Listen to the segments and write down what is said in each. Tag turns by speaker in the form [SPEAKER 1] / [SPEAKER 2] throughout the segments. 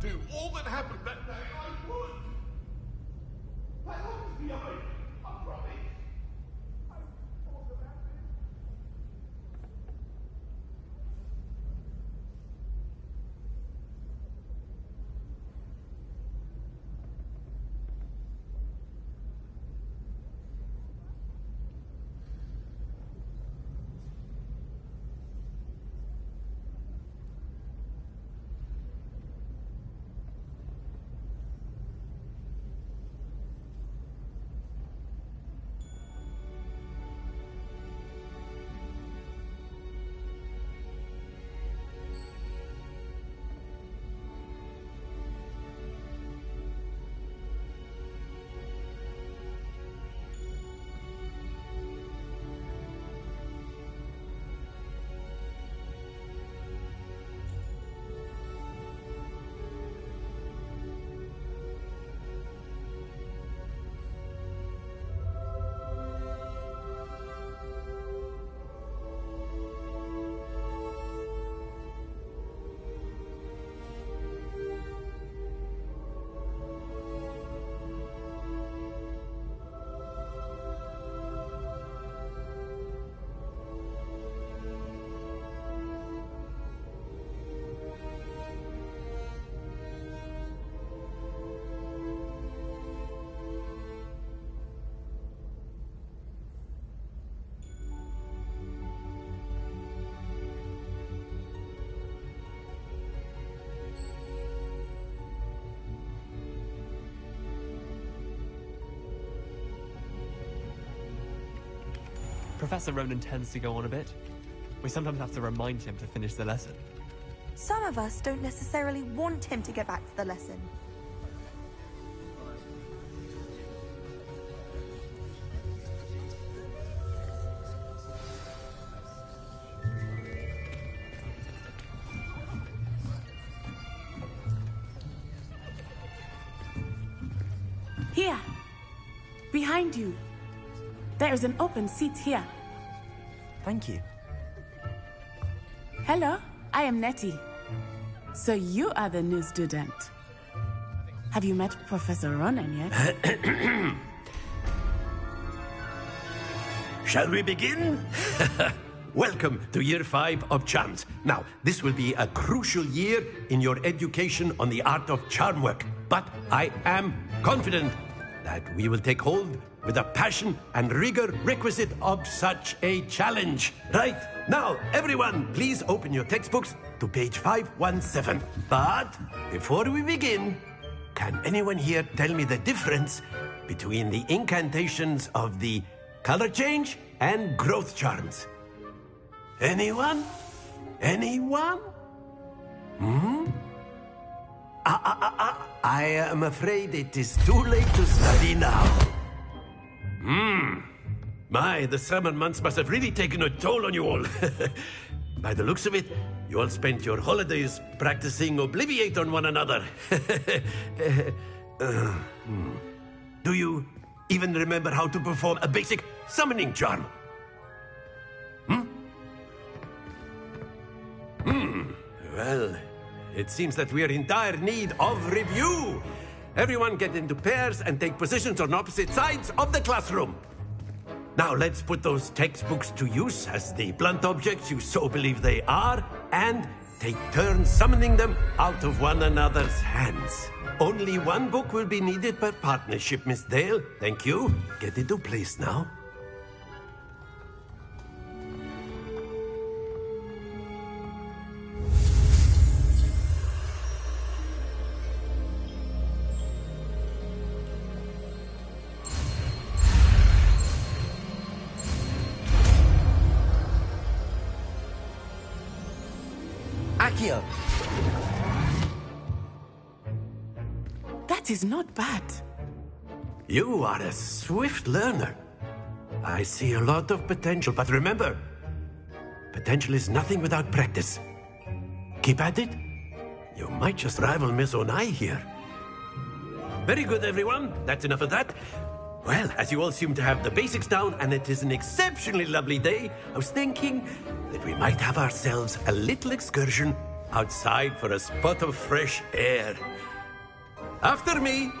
[SPEAKER 1] do all that happened that day, I would. That always be behind. I promise. I thought about this.
[SPEAKER 2] Professor Ronan tends to go on a bit. We sometimes have to remind him to finish the lesson.
[SPEAKER 3] Some of us don't necessarily want him to get back to the lesson.
[SPEAKER 4] Here, behind you. There is an open seat here.
[SPEAKER 5] Thank you.
[SPEAKER 4] Hello, I am Nettie. So you are the new student. Have you met Professor Ronan yet?
[SPEAKER 6] Shall we begin? Welcome to Year 5 of Charms. Now, this will be a crucial year in your education on the art of charm work. But I am confident that we will take hold with the passion and rigor requisite of such a challenge. Right, now, everyone, please open your textbooks to page 517. But before we begin, can anyone here tell me the difference between the incantations of the color change and growth charms? Anyone? Anyone? I am afraid it is too late to study now. My, the summer months must have really taken a toll on you all. By the looks of it, you all spent your holidays practicing Obliviate on one another. Do you even remember how to perform a basic summoning charm? Well, it seems that we are in dire need of review. Everyone get into pairs and take positions on opposite sides of the classroom. Now let's put those textbooks to use as the blunt objects you so believe they are, and take turns summoning them out of one another's hands. Only one book will be needed per partnership, Miss Dale. Thank you. Get into place now.
[SPEAKER 5] Accio.
[SPEAKER 4] That is not bad.
[SPEAKER 6] You are a swift learner. I see a lot of potential, but remember, potential is nothing without practice. Keep at it. You might just rival Miss Onai here. Very good, everyone. That's enough of that. Well, as you all seem to have the basics down, and it is an exceptionally lovely day, I was thinking that we might have ourselves a little excursion outside for a spot of fresh air. After me.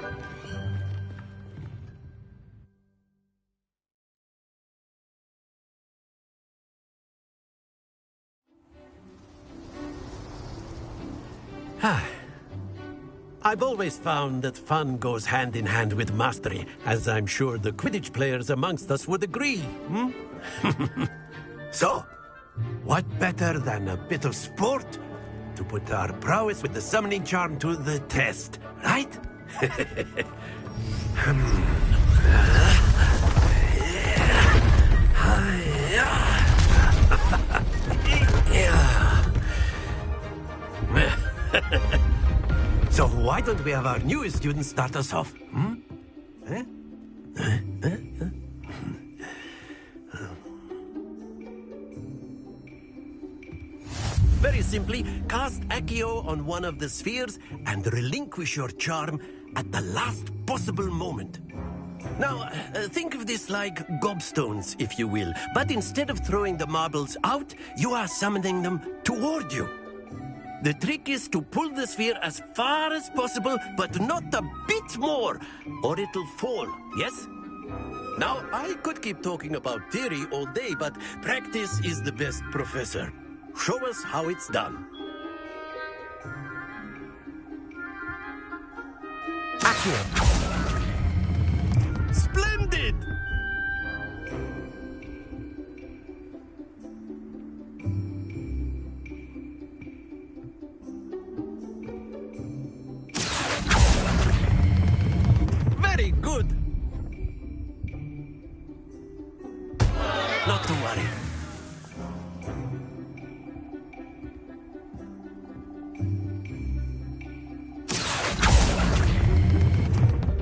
[SPEAKER 6] I've always found that fun goes hand in hand with mastery, as I'm sure the Quidditch players amongst us would agree. So, what better than a bit of sport to put our prowess with the summoning charm to the test, right? So why don't we have our newest student start us off? Very simply, cast Accio on one of the spheres and relinquish your charm at the last possible moment. Now, think of this like gobstones, if you will, but instead of throwing the marbles out, you are summoning them toward you. The trick is to pull the sphere as far as possible, but not a bit more, or it'll fall, yes? Now, I could keep talking about theory all day, but practice is the best professor. Show us how it's done.
[SPEAKER 5] Accio.
[SPEAKER 6] Splendid! Very good. Not to worry.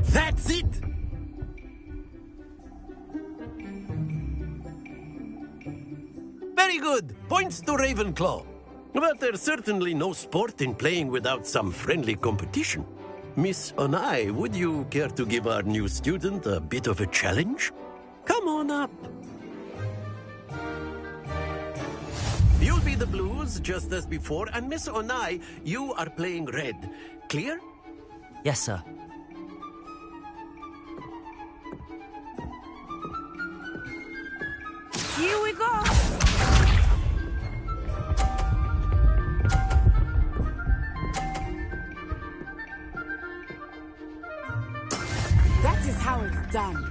[SPEAKER 6] That's it! Very good. Points to Ravenclaw. But there's certainly no sport in playing without some friendly competition. Miss Onai, would you care to give our new student a bit of a challenge? Come on up. You'll be the blues, just as before, and Miss Onai, you are playing red. Clear?
[SPEAKER 5] Yes, sir.
[SPEAKER 4] Here we go! That is how it's done.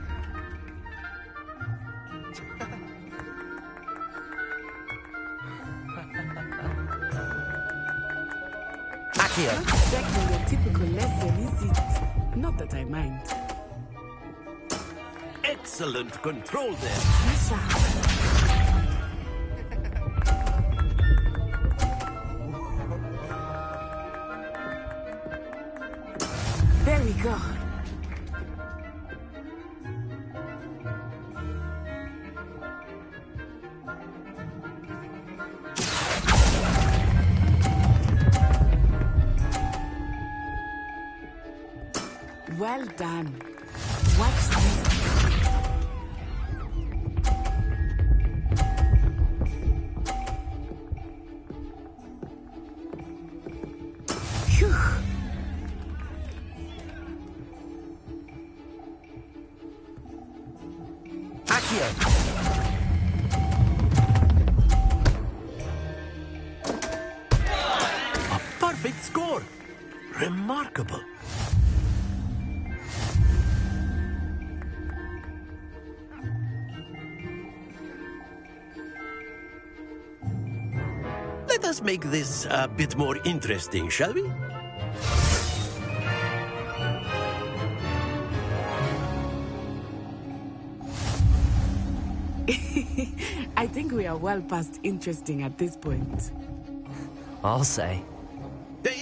[SPEAKER 5] Accio.
[SPEAKER 4] Not exactly your typical lesson, is it? Not that I mind.
[SPEAKER 6] Excellent control there.
[SPEAKER 4] There we go. Well done. Watch this. Phew.
[SPEAKER 5] Accio.
[SPEAKER 6] A perfect score. Remarkable. Let us make this a bit more interesting, shall we?
[SPEAKER 4] I think we are well past interesting at this point.
[SPEAKER 5] I'll say.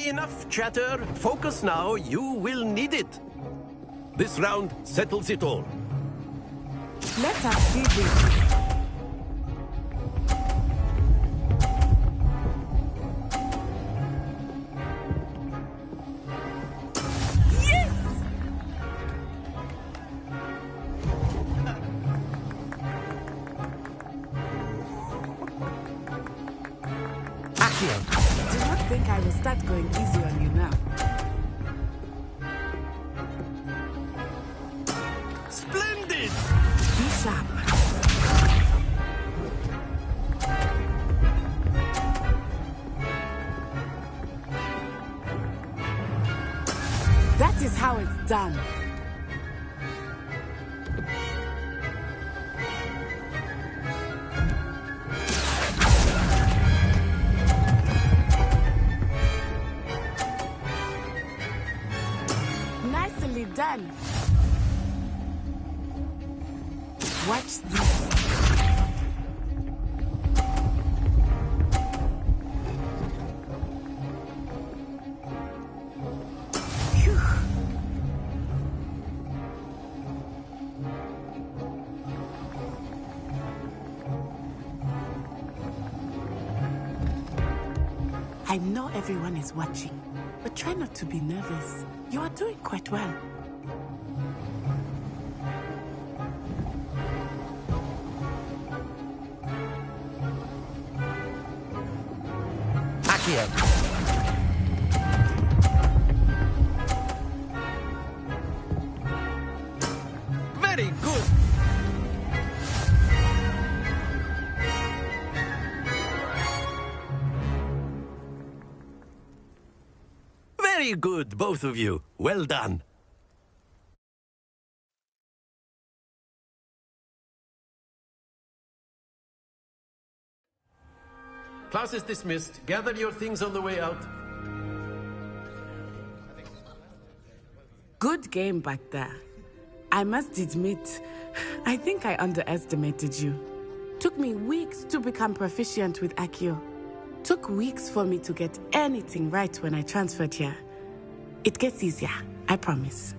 [SPEAKER 6] Enough chatter. Focus now. You will need it. This round settles it all.
[SPEAKER 4] Let us see this.
[SPEAKER 5] Accio.
[SPEAKER 4] Do not think I will start going easy on you now.
[SPEAKER 6] Splendid!
[SPEAKER 4] Be sharp. That is how it's done. Nicely done. Watch this. Phew. I know everyone is watching, but try not to be nervous. You are doing quite well.
[SPEAKER 5] Accio.
[SPEAKER 6] Very good! Very good, both of you. Well done. Class is dismissed. Gather your things on the way out.
[SPEAKER 4] Good game back there. I must admit, I think I underestimated you. Took me weeks to become proficient with Accio. Took weeks for me to get anything right when I transferred here. It gets easier, I promise.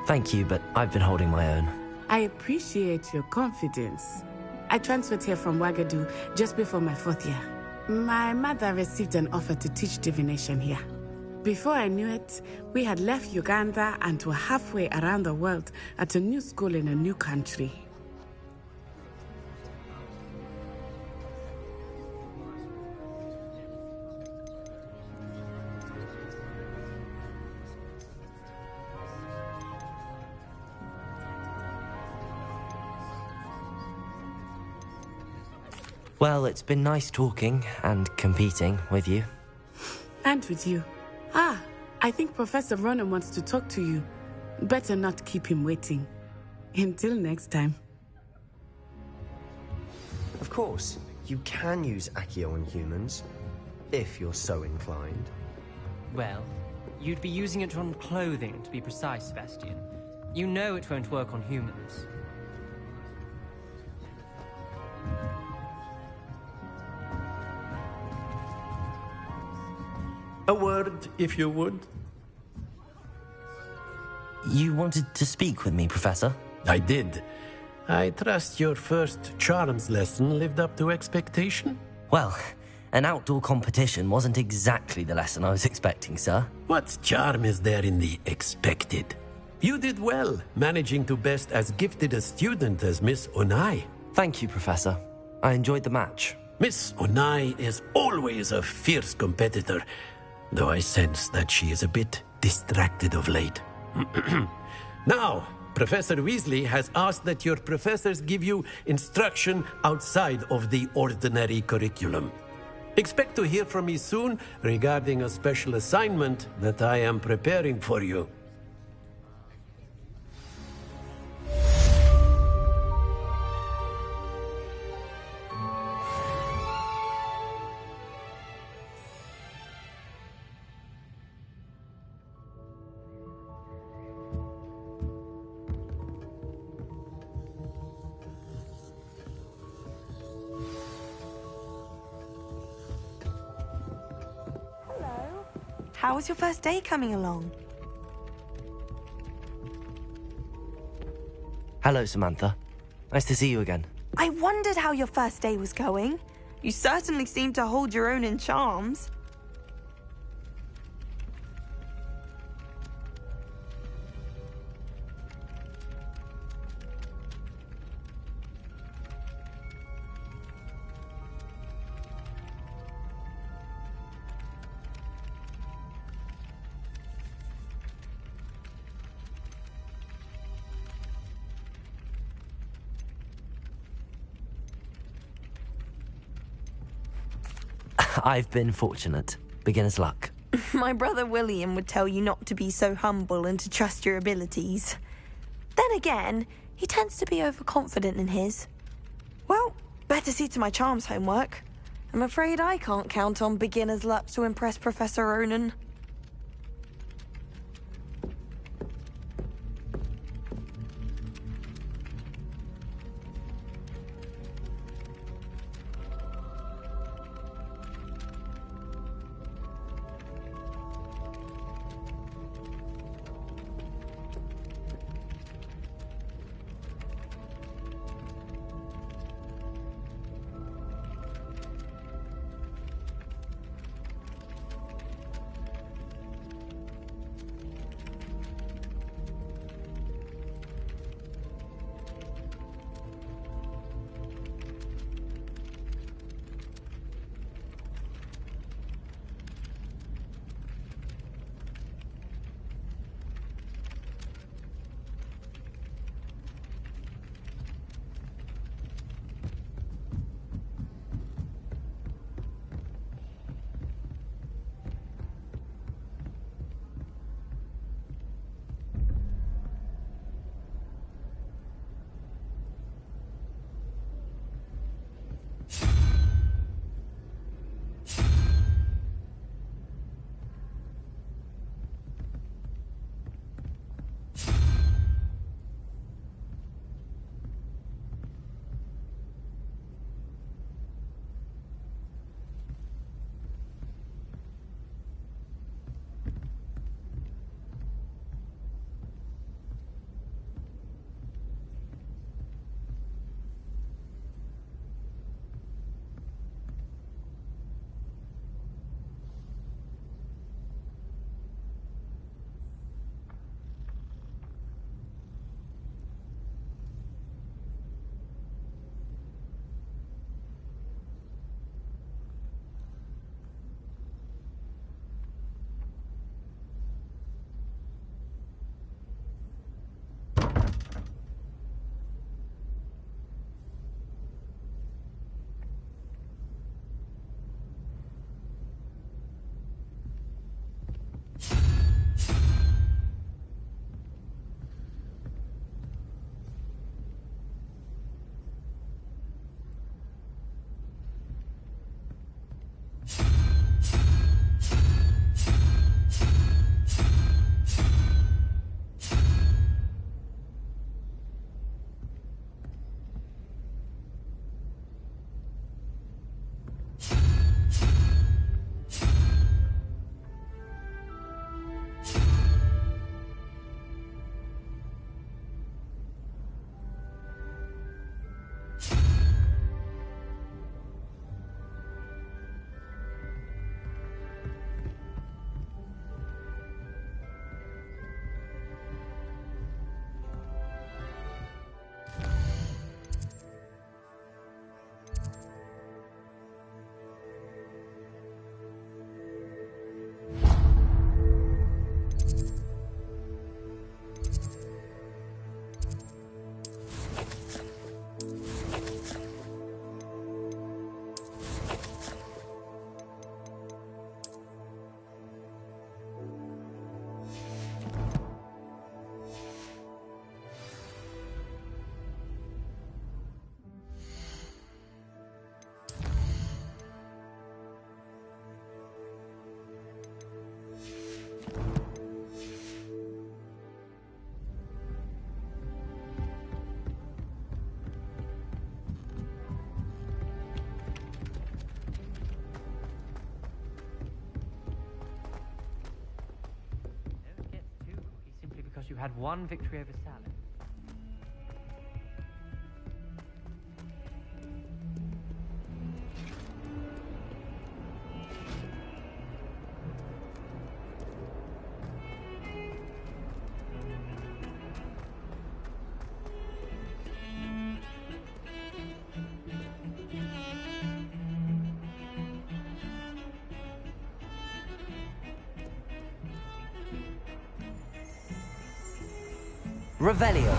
[SPEAKER 5] Thank you, but I've been holding my own.
[SPEAKER 4] I appreciate your confidence. I transferred here from Wagadu just before my 4th year. My mother received an offer to teach divination here. Before I knew it, we had left Uganda and were halfway around the world at a new school in a new country.
[SPEAKER 5] Well, it's been nice talking and competing with you.
[SPEAKER 4] And with you. Ah, I think Professor Ronan wants to talk to you. Better not keep him waiting. Until next time.
[SPEAKER 7] Of course, you can use Accio on humans, if you're so inclined.
[SPEAKER 8] Well, you'd be using it on clothing, to be precise, Sebastian. You know it won't work on humans.
[SPEAKER 6] A word, if you would.
[SPEAKER 5] You wanted to speak with me, Professor?
[SPEAKER 6] I did. I trust your first charms lesson lived up to expectation?
[SPEAKER 5] Well, an outdoor competition wasn't exactly the lesson I was expecting, sir.
[SPEAKER 6] What charm is there in the expected? You did well, managing to best as gifted a student as Miss Onai.
[SPEAKER 5] Thank you, Professor. I enjoyed the match.
[SPEAKER 6] Miss Onai is always a fierce competitor, though I sense that she is a bit distracted of late. Now, Professor Weasley has asked that your professors give you instruction outside of the ordinary curriculum. Expect to hear from me soon regarding a special assignment that I am preparing for you.
[SPEAKER 3] How was your first day coming along?
[SPEAKER 5] Hello, Samantha. Nice to see you again.
[SPEAKER 3] I wondered how your first day was going. You certainly seem to hold your own in charms.
[SPEAKER 5] I've been fortunate. Beginner's luck.
[SPEAKER 3] My brother William would tell you not to be so humble and to trust your abilities. Then again, he tends to be overconfident in his. Well, better see to my charms homework. I'm afraid I can't count on beginner's luck to impress Professor Ronan.
[SPEAKER 8] You had one victory over Salad.
[SPEAKER 5] Revelio.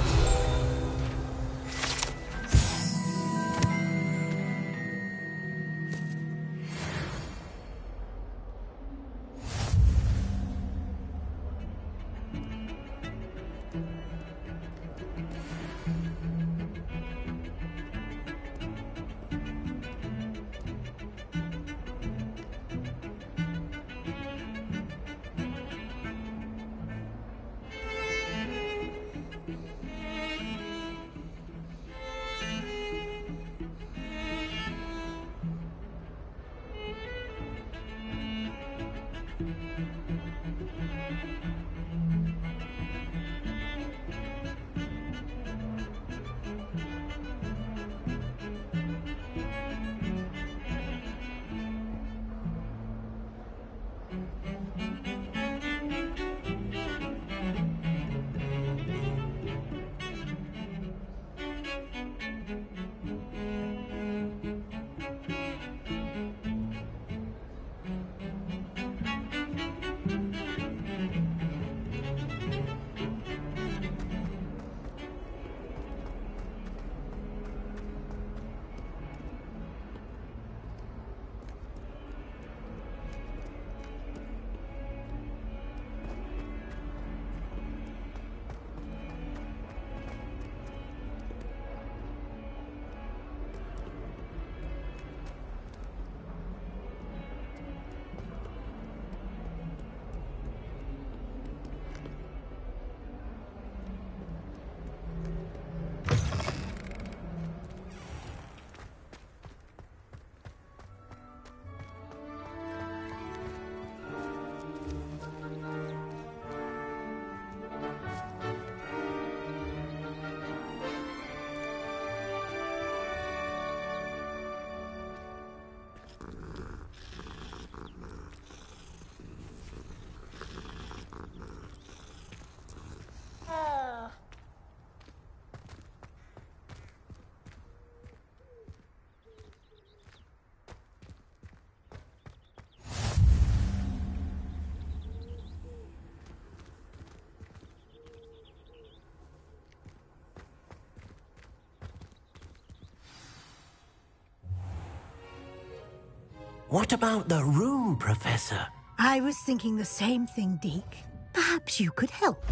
[SPEAKER 6] What about the room, Professor?
[SPEAKER 9] I was thinking the same thing, Deke. Perhaps you could help.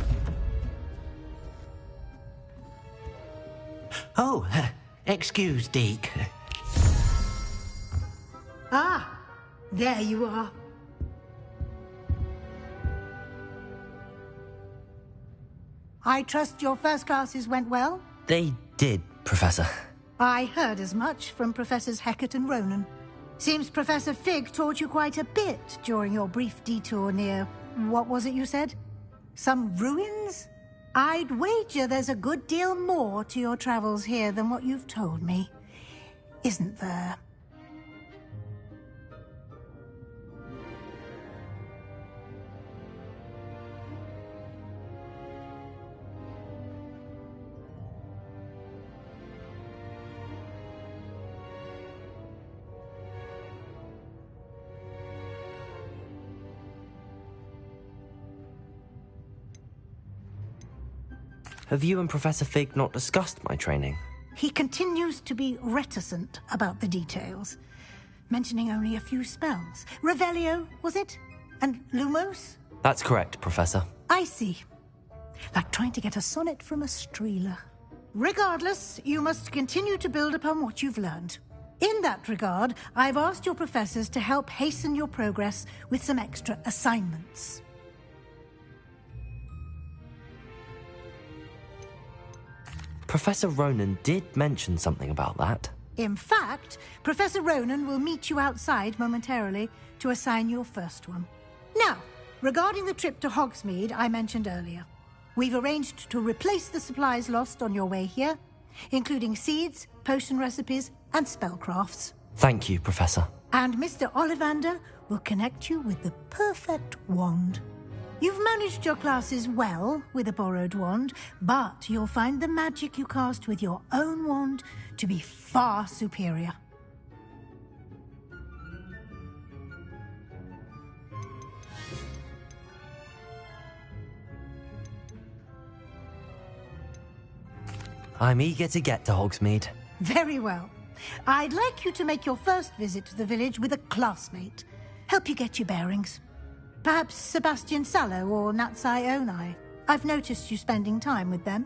[SPEAKER 6] Oh, excuse, Deke.
[SPEAKER 9] Ah, there you are. I trust your first classes went well?
[SPEAKER 5] They did, Professor.
[SPEAKER 9] I heard as much from Professors Hecat and Ronan. Seems Professor Fig taught you quite a bit during your brief detour near... what was it you said? Some ruins? I'd wager there's a good deal more to your travels here than what you've told me. Isn't there?
[SPEAKER 5] Have you and Professor Fig not discussed my training?
[SPEAKER 9] He continues to be reticent about the details, mentioning only a few spells. Revelio, was it? And Lumos?
[SPEAKER 5] That's correct, Professor.
[SPEAKER 9] I see. Like trying to get a sonnet from a streeler. Regardless, you must continue to build upon what you've learned. In that regard, I've asked your professors to help hasten your progress with some extra assignments.
[SPEAKER 5] Professor Ronan did mention something about that.
[SPEAKER 9] In fact, Professor Ronan will meet you outside momentarily to assign your first one. Now, regarding the trip to Hogsmeade I mentioned earlier, we've arranged to replace the supplies lost on your way here, including seeds, potion recipes, and spellcrafts.
[SPEAKER 5] Thank you, Professor.
[SPEAKER 9] And Mr. Ollivander will connect you with the perfect wand. You've managed your classes well with a borrowed wand, but you'll find the magic you cast with your own wand to be far superior.
[SPEAKER 5] I'm eager to get to Hogsmeade.
[SPEAKER 9] Very well. I'd like you to make your first visit to the village with a classmate. Help you get your bearings. Perhaps Sebastian Sallow or Natsai Onai. I've noticed you spending time with them.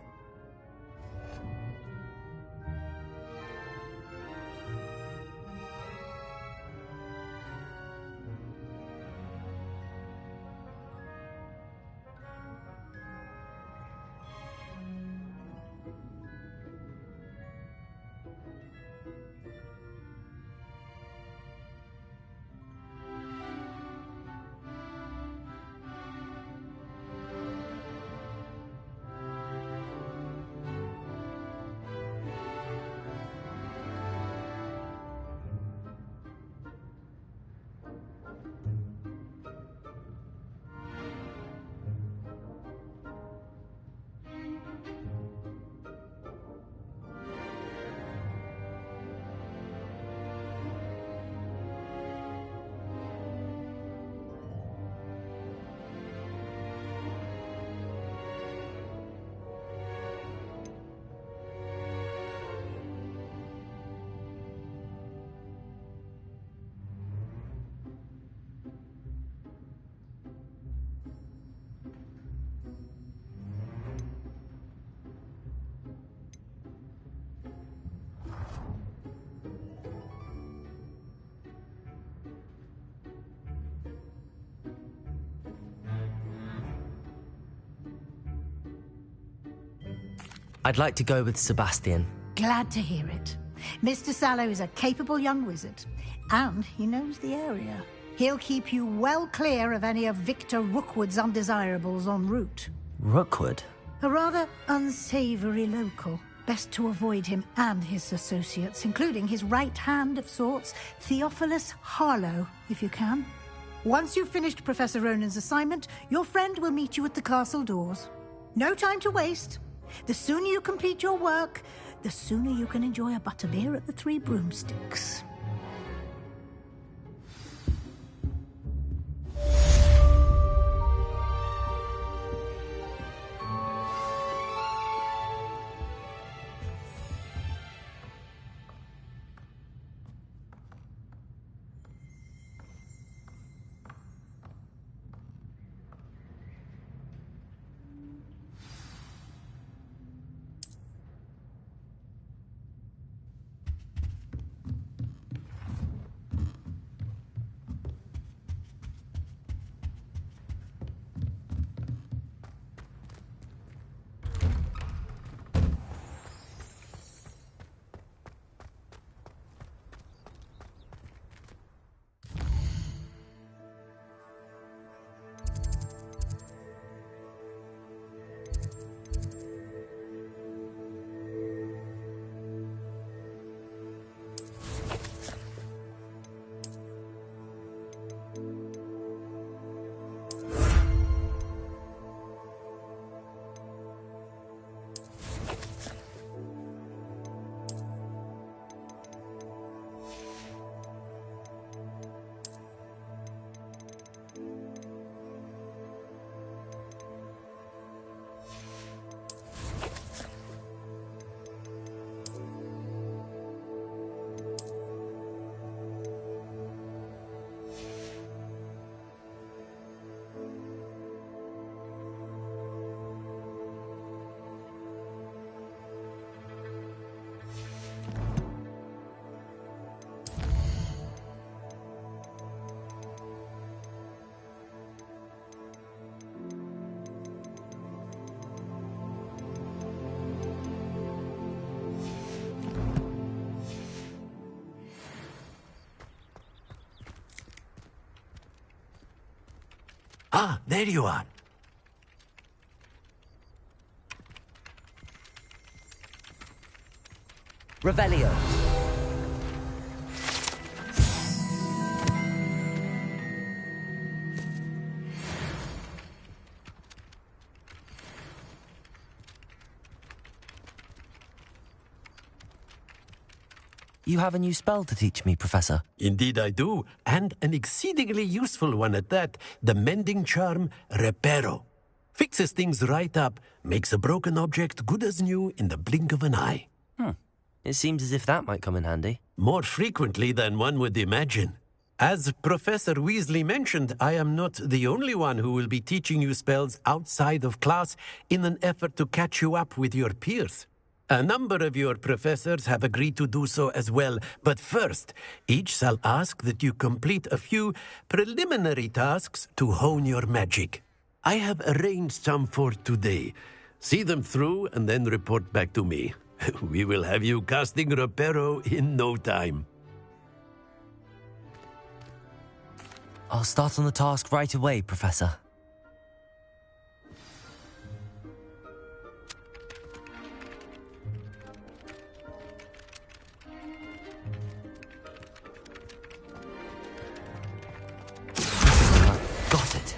[SPEAKER 5] I'd like to go with Sebastian.
[SPEAKER 9] Glad to hear it. Mr. Sallow is a capable young wizard, and he knows the area. He'll keep you well clear of any of Victor Rookwood's undesirables en route.
[SPEAKER 5] Rookwood?
[SPEAKER 9] A rather unsavory local. Best to avoid him and his associates, including his right hand of sorts, Theophilus Harlow, if you can. Once you've finished Professor Ronan's assignment, your friend will meet you at the castle doors. No time to waste. The sooner you complete your work, the sooner you can enjoy a butterbeer at the Three Broomsticks.
[SPEAKER 6] Ah, there you are.
[SPEAKER 5] Revelio. You have a new spell to teach me, Professor.
[SPEAKER 6] Indeed I do, and an exceedingly useful one at that. The mending charm, Reparo. Fixes things right up, makes a broken object good as new in the blink of an eye.
[SPEAKER 5] It seems as if that might come in handy.
[SPEAKER 6] More frequently than one would imagine. As Professor Weasley mentioned, I am not the only one who will be teaching you spells outside of class in an effort to catch you up with your peers. A number of your professors have agreed to do so as well, but first, each shall ask that you complete a few preliminary tasks to hone your magic. I have arranged some for today. See them through and then report back to me. We will have you casting Reparo in no time.
[SPEAKER 5] I'll start on the task right away, Professor. Got it.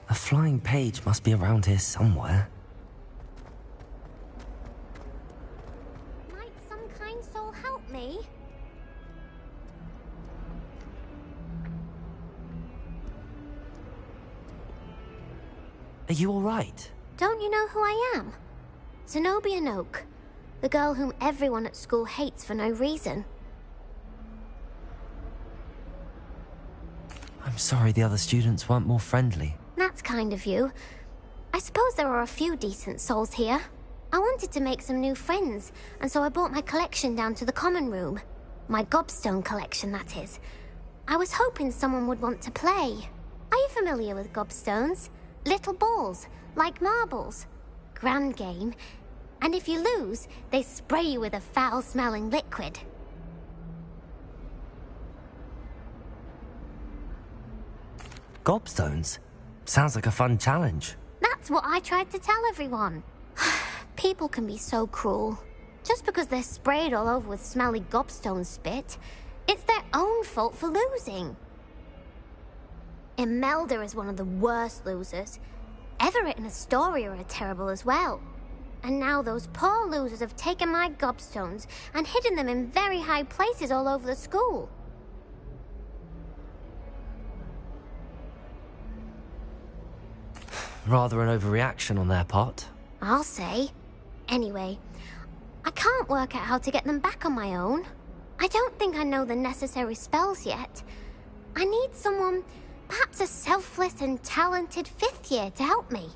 [SPEAKER 5] A flying page must be around here somewhere.
[SPEAKER 10] Might some kind soul help me?
[SPEAKER 5] Are you all right?
[SPEAKER 10] Don't you know who I am? Zenobia Noak, the girl whom everyone at school hates for no reason.
[SPEAKER 5] I'm sorry the other students weren't more friendly.
[SPEAKER 10] That's kind of you. I suppose there are a few decent souls here. I wanted to make some new friends, and so I brought my collection down to the common room. My gobstone collection, that is. I was hoping someone would want to play. Are you familiar with gobstones? Little balls, like marbles. Grand game. And if you lose, they spray you with a foul-smelling liquid.
[SPEAKER 5] Gobstones? Sounds like a fun challenge.
[SPEAKER 10] That's what I tried to tell everyone. People can be so cruel. Just because they're sprayed all over with smelly gobstone spit, it's their own fault for losing. Imelda is one of the worst losers. Everett and Astoria are terrible as well. And now those poor losers have taken my gobstones and hidden them in very high places all over the school.
[SPEAKER 5] Rather an overreaction on their part.
[SPEAKER 10] I'll say. Anyway, I can't work out how to get them back on my own. I don't think I know the necessary spells yet. I need someone, perhaps a selfless and talented 5th year to help me.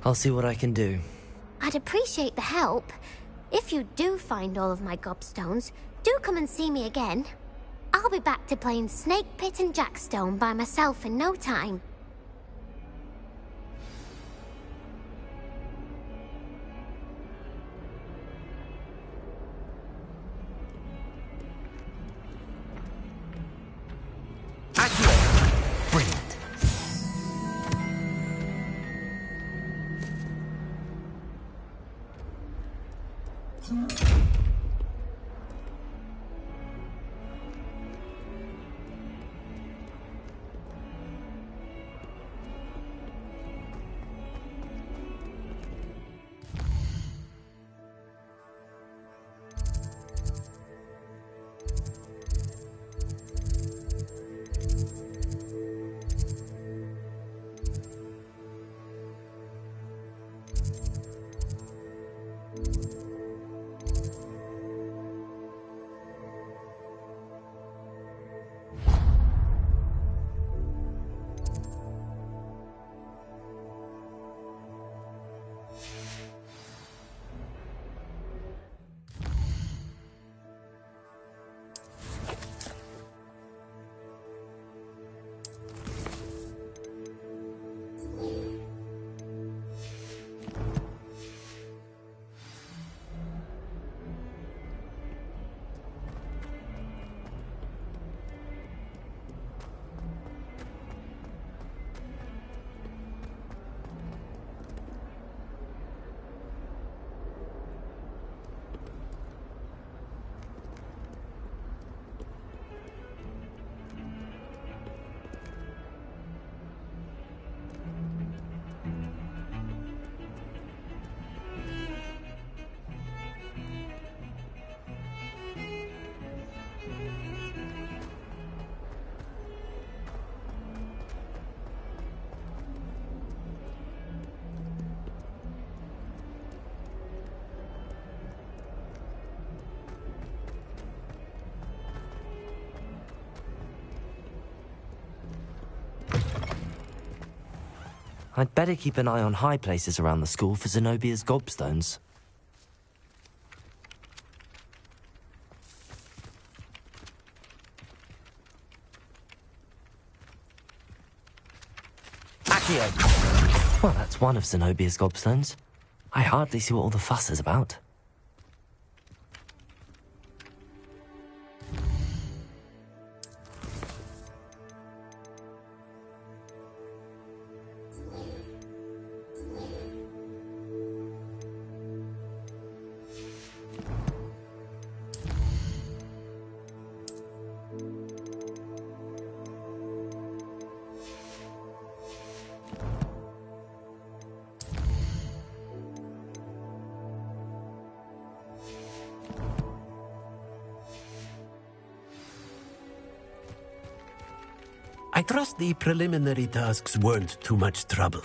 [SPEAKER 5] I'll see what I can do.
[SPEAKER 10] I'd appreciate the help. If you do find all of my gobstones, do come and see me again. I'll be back to playing Snake Pit and Jackstone by myself in no time.
[SPEAKER 5] Accio! Brilliant. I'd better keep an eye on high places around the school for Zenobia's gobstones. Accio! Well, that's one of Zenobia's gobstones. I hardly see what all the fuss is about.
[SPEAKER 6] I trust the preliminary tasks weren't too much trouble.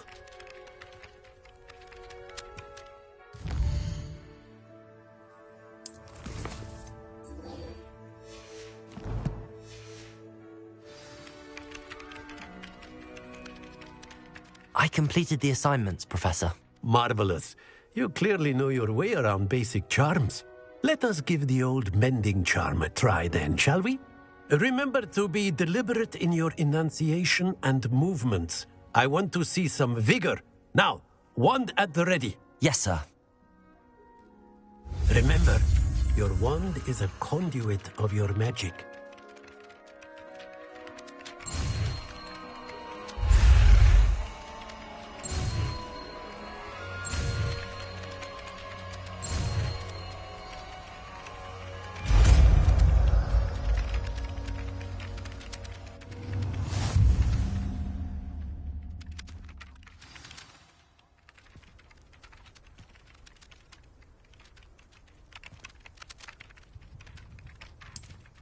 [SPEAKER 5] I completed the assignments, Professor.
[SPEAKER 6] Marvelous. You clearly know your way around basic charms. Let us give the old mending charm a try then, shall we? Remember to be deliberate in your enunciation and movements. I want to see some vigor. Now, wand at the ready.
[SPEAKER 5] Yes, sir.
[SPEAKER 6] Remember, your wand is a conduit of your magic.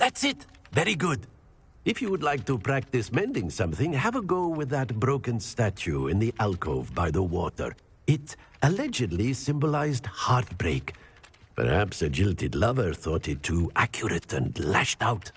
[SPEAKER 6] That's it. Very good. If you would like to practice mending something, have a go with that broken statue in the alcove by the water. It allegedly symbolized heartbreak. Perhaps a jilted lover thought it too accurate and lashed out.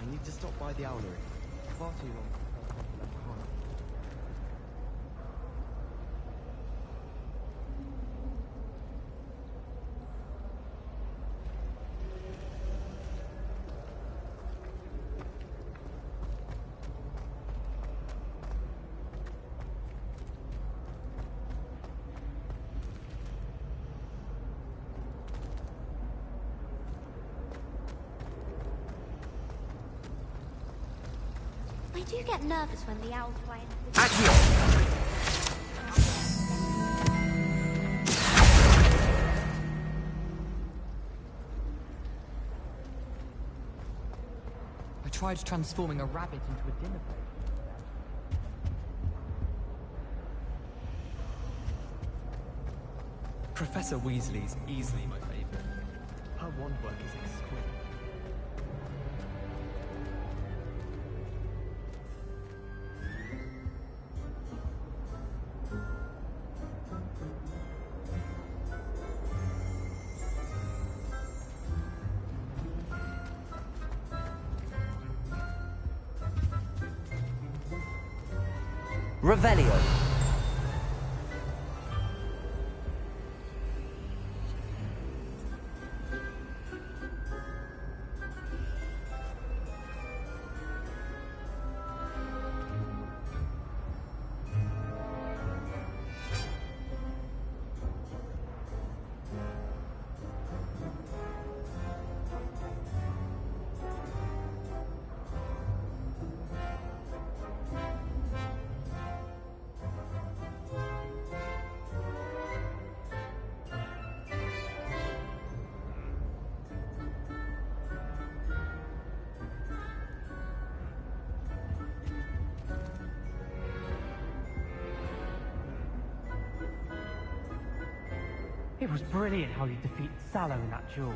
[SPEAKER 11] I need to stop by the owlery. Far too long since I left behind.
[SPEAKER 10] I do get nervous when the owls fly in.
[SPEAKER 12] I tried transforming a rabbit into a dinner plate.
[SPEAKER 2] Professor Weasley's easily my favourite. Her wand work is exquisite.
[SPEAKER 5] Revelio.
[SPEAKER 8] It was brilliant how you defeated Sallow in that duel.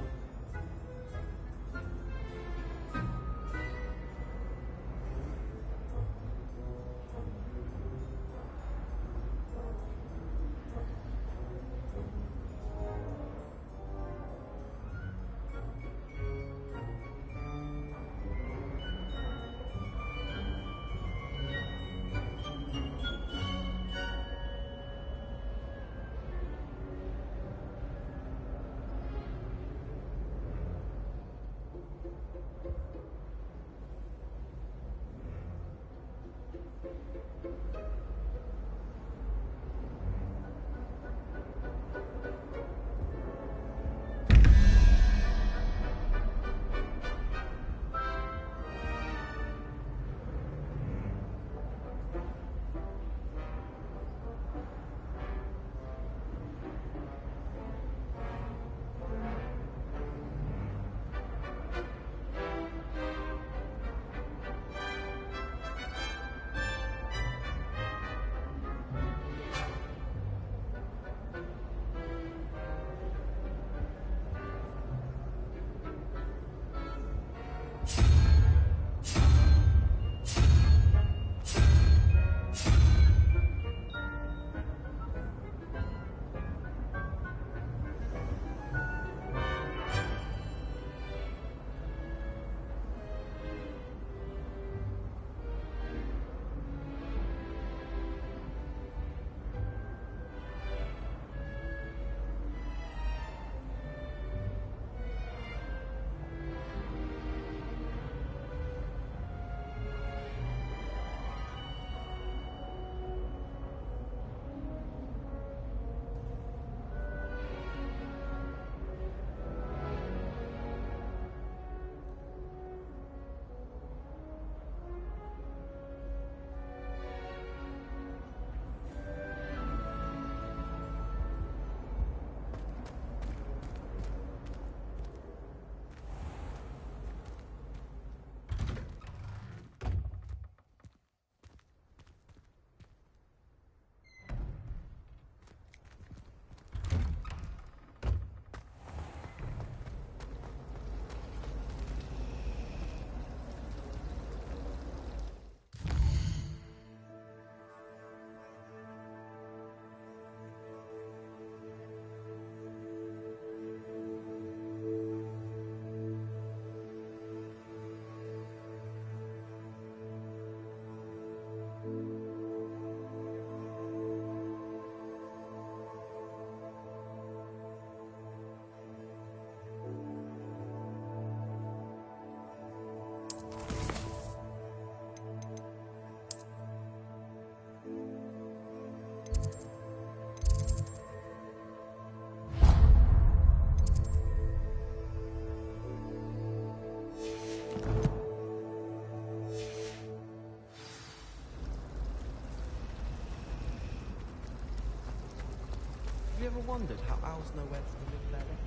[SPEAKER 11] wondered how owls know where to deliver their letters.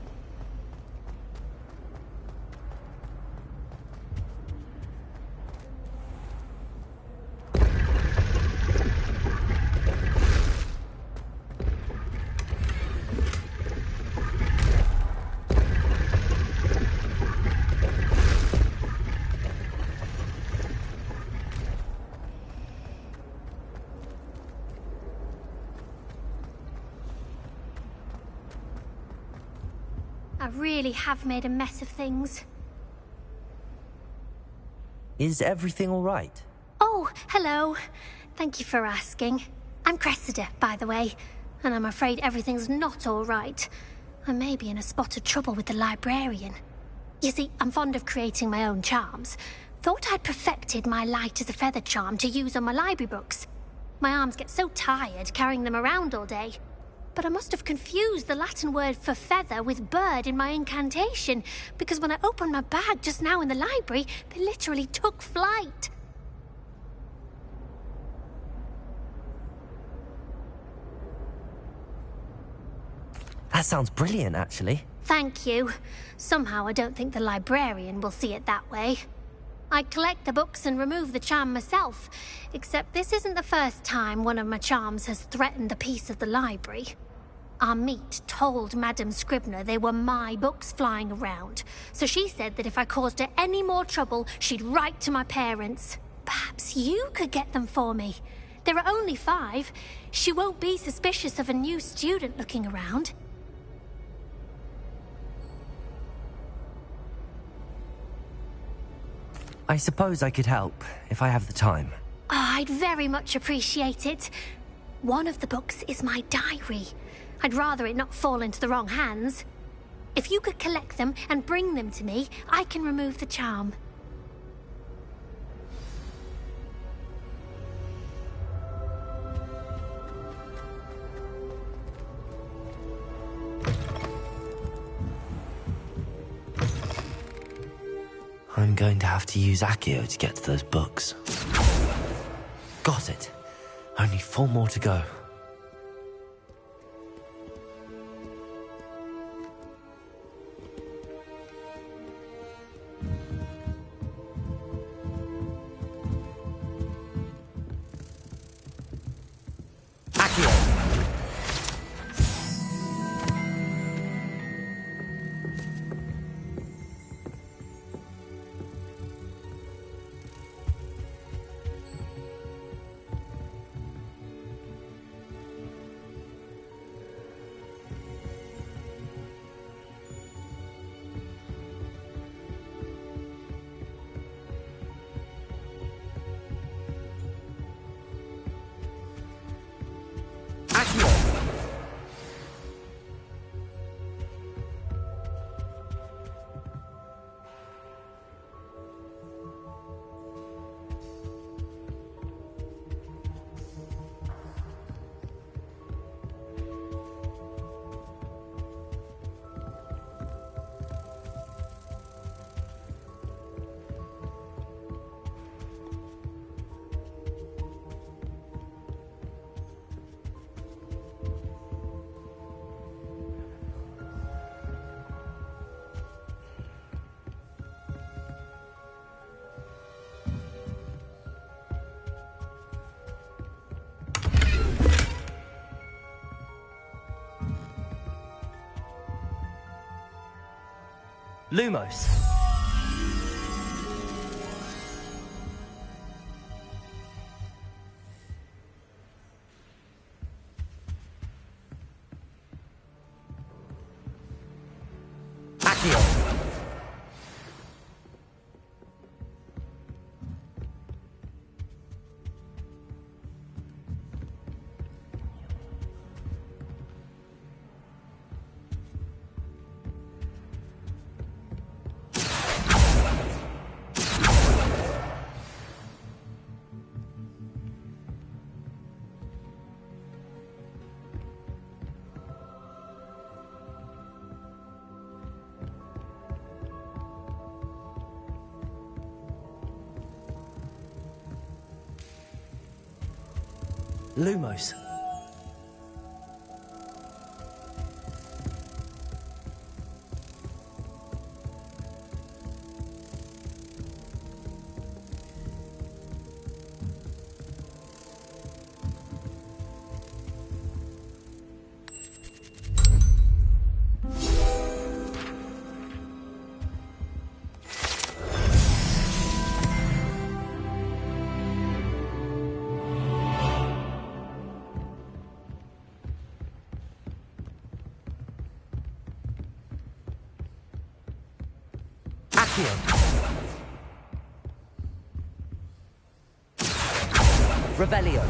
[SPEAKER 10] I really have made a mess of things.
[SPEAKER 5] Is everything all right?
[SPEAKER 10] Oh, hello. Thank you for asking. I'm Cressida, by the way, and I'm afraid everything's not all right. I may be in a spot of trouble with the librarian. You see, I'm fond of creating my own charms. Thought I'd perfected my light as a feather charm to use on my library books. My arms get so tired carrying them around all day. But I must have confused the Latin word for feather with bird in my incantation, because when I opened my bag just now in the library, they literally took flight.
[SPEAKER 5] That sounds brilliant, actually.
[SPEAKER 10] Thank you. Somehow I don't think the librarian will see it that way. I collect the books and remove the charm myself, except this isn't the first time one of my charms has threatened the peace of the library. Our meet told Madame Scribner they were my books flying around, so she said that if I caused her any more trouble, she'd write to my parents. Perhaps you could get them for me. There are only 5. She won't be suspicious of a new student looking around.
[SPEAKER 5] I suppose I could help, if I have the time.
[SPEAKER 10] Oh, I'd very much appreciate it. One of the books is my diary. I'd rather it not fall into the wrong hands. If you could collect them and bring them to me, I can remove the charm.
[SPEAKER 5] I'm going to have to use Accio to get to those books. Got it. Only 4 more to go. Lumos. Accio. Lumos. Accio. Revelio.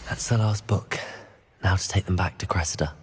[SPEAKER 5] That's the last book. Now to take them back to Cressida.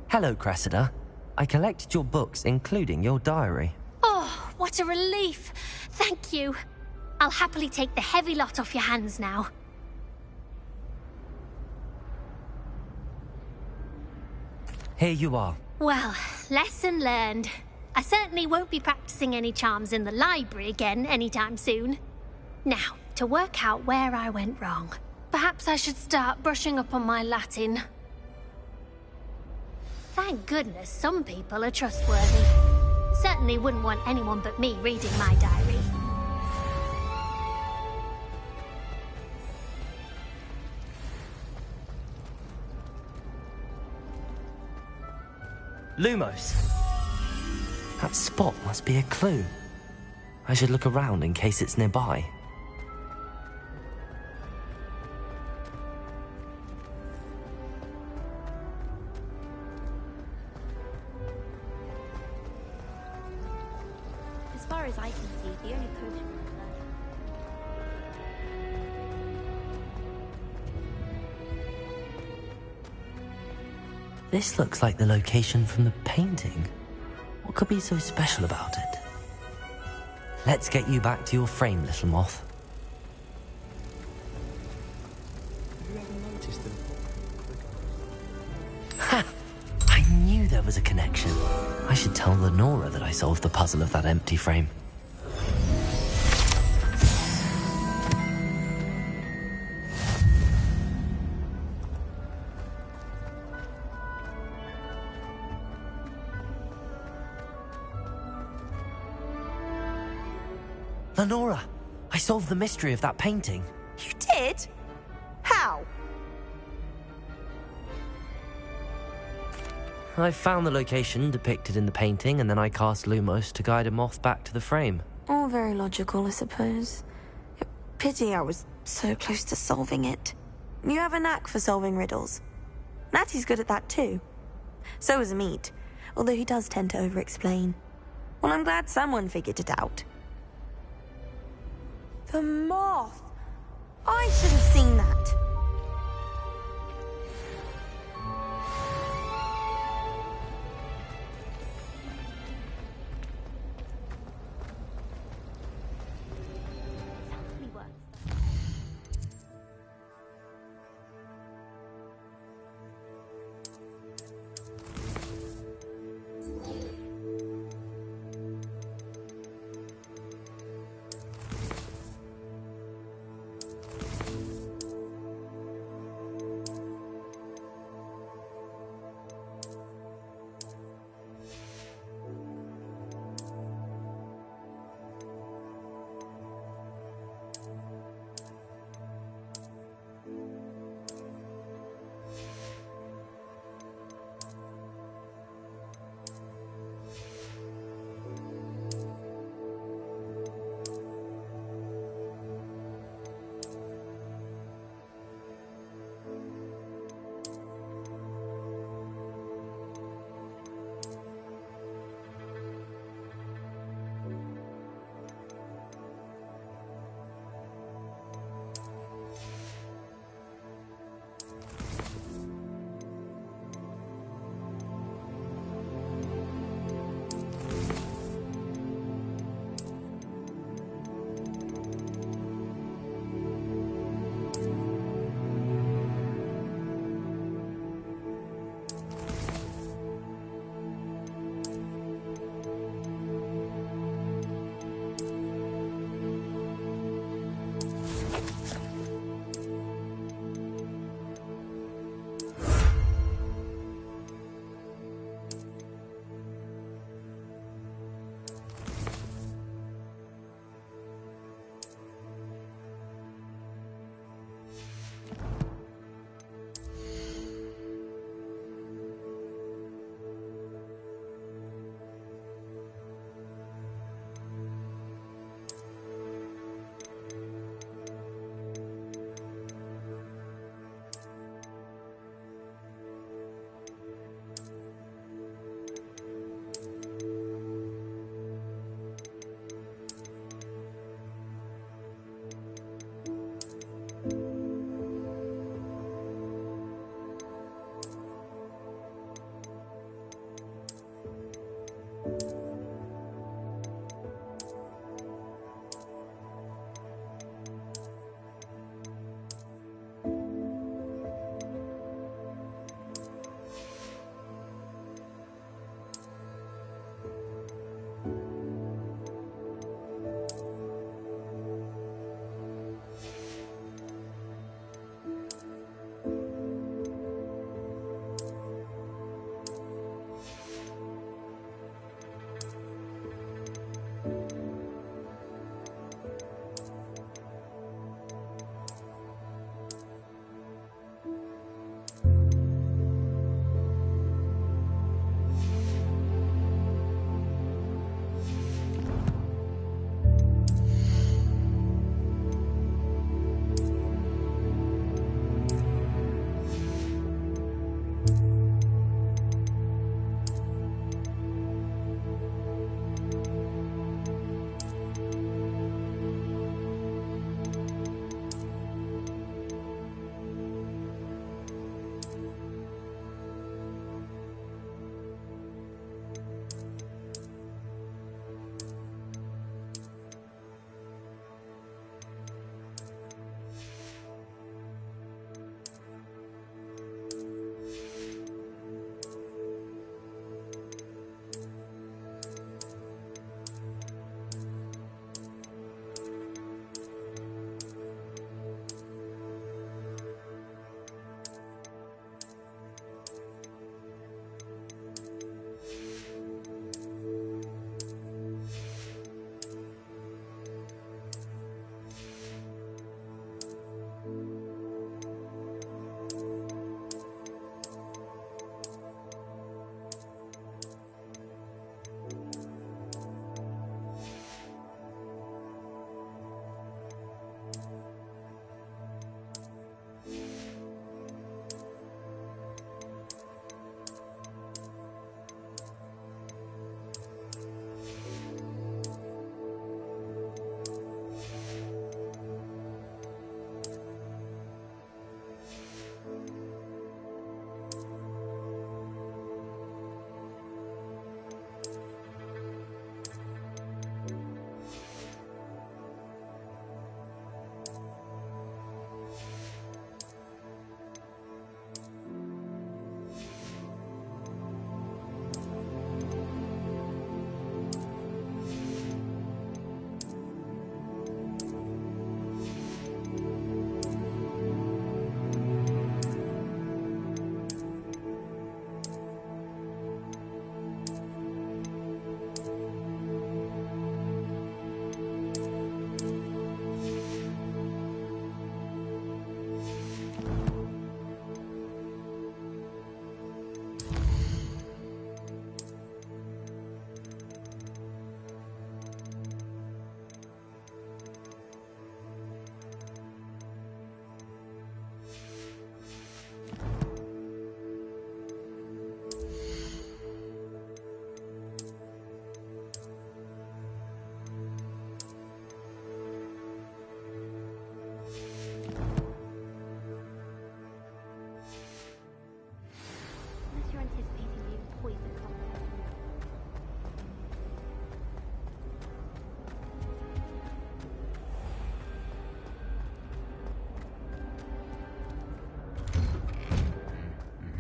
[SPEAKER 5] Hello, Cressida. I collected your books, including your diary.
[SPEAKER 10] Oh, what a relief. Thank you. I'll happily take the heavy lot off your hands now.
[SPEAKER 5] Here you are.
[SPEAKER 10] Well, lesson learned. I certainly won't be practicing any charms in the library again anytime soon. Now, to work out where I went wrong. Perhaps I should start brushing up on my Latin. Thank goodness some people are trustworthy. Certainly wouldn't want anyone but me reading my diary.
[SPEAKER 5] Lumos. That spot must be a clue. I should look around in case it's nearby.
[SPEAKER 13] As far as I can see, the only potion
[SPEAKER 5] This looks like the location from the painting. What could be so special about it? Let's get you back to your frame, little moth.
[SPEAKER 11] Have you ever noticed them?
[SPEAKER 5] Ha! I knew there was a connection. I should tell Lenora that I solved the puzzle of that empty frame. Lenora, I solved the mystery of that painting.
[SPEAKER 3] You did? How?
[SPEAKER 5] I found the location depicted in the painting, and then I cast Lumos to guide a moth back to the frame.
[SPEAKER 3] All very logical, I suppose. Pity I was so close to solving it. You have a knack for solving riddles. Natty's good at that too. So is Amit, although he does tend to over-explain. Well, I'm glad someone figured it out. The moth! I should have seen that.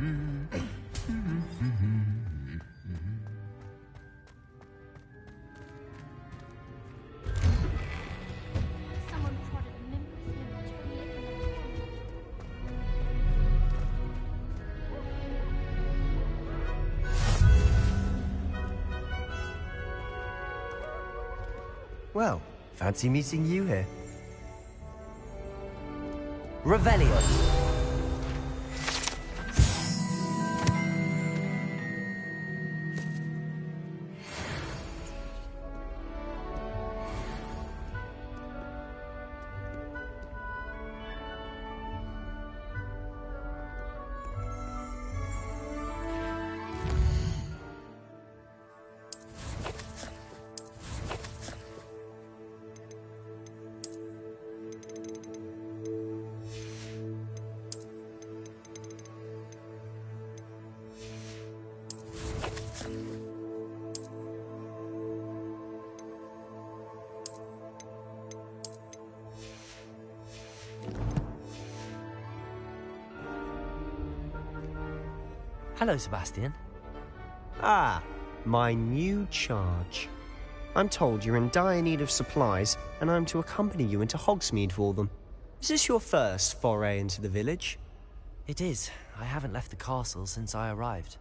[SPEAKER 13] Someone prodded a Nimbus image from the
[SPEAKER 7] Well, fancy meeting you here.
[SPEAKER 5] Revelio. Hello, Sebastian.
[SPEAKER 7] Ah, my new charge. I'm told you're in dire need of supplies, and I'm to accompany you into Hogsmeade for them. Is this your first foray into the village?
[SPEAKER 5] It is. I haven't left the castle since I arrived.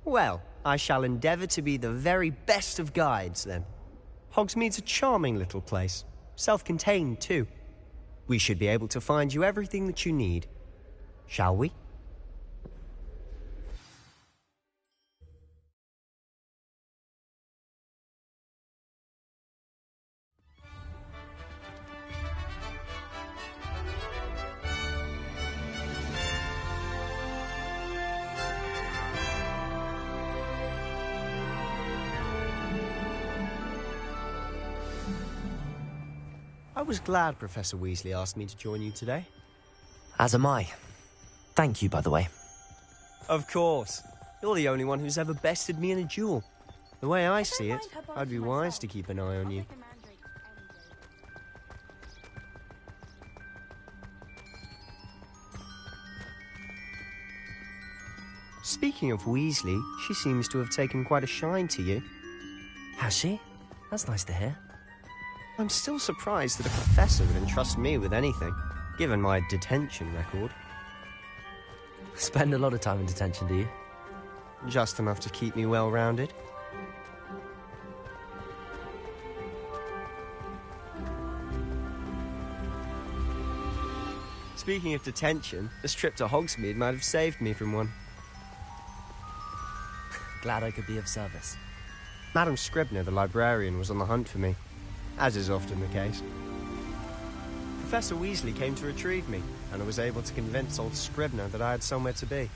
[SPEAKER 7] Well, I shall endeavour to be the very best of guides, then. Hogsmeade's a charming little place. Self-contained, too. We should be able to find you everything that you need. Shall we? I was glad Professor Weasley asked me to join you today.
[SPEAKER 5] As am I. Thank you, by the way.
[SPEAKER 7] Of course. You're the only one who's ever bested me in a duel. The way I see it, I'd be wise to keep an eye on you. Speaking of Weasley, she seems to have taken quite a shine to you.
[SPEAKER 5] Has she? That's nice to hear.
[SPEAKER 7] I'm still surprised that a professor would entrust me with anything, given my detention record.
[SPEAKER 5] Spend a lot of time in detention, do you?
[SPEAKER 7] Just enough to keep me well-rounded. Speaking of detention, this trip to Hogsmeade might have saved me from one.
[SPEAKER 5] Glad I could be of service.
[SPEAKER 7] Madam Scribner, the librarian, was on the hunt for me, as is often the case. Professor Weasley came to retrieve me, and I was able to convince old Scribner that I had somewhere to be.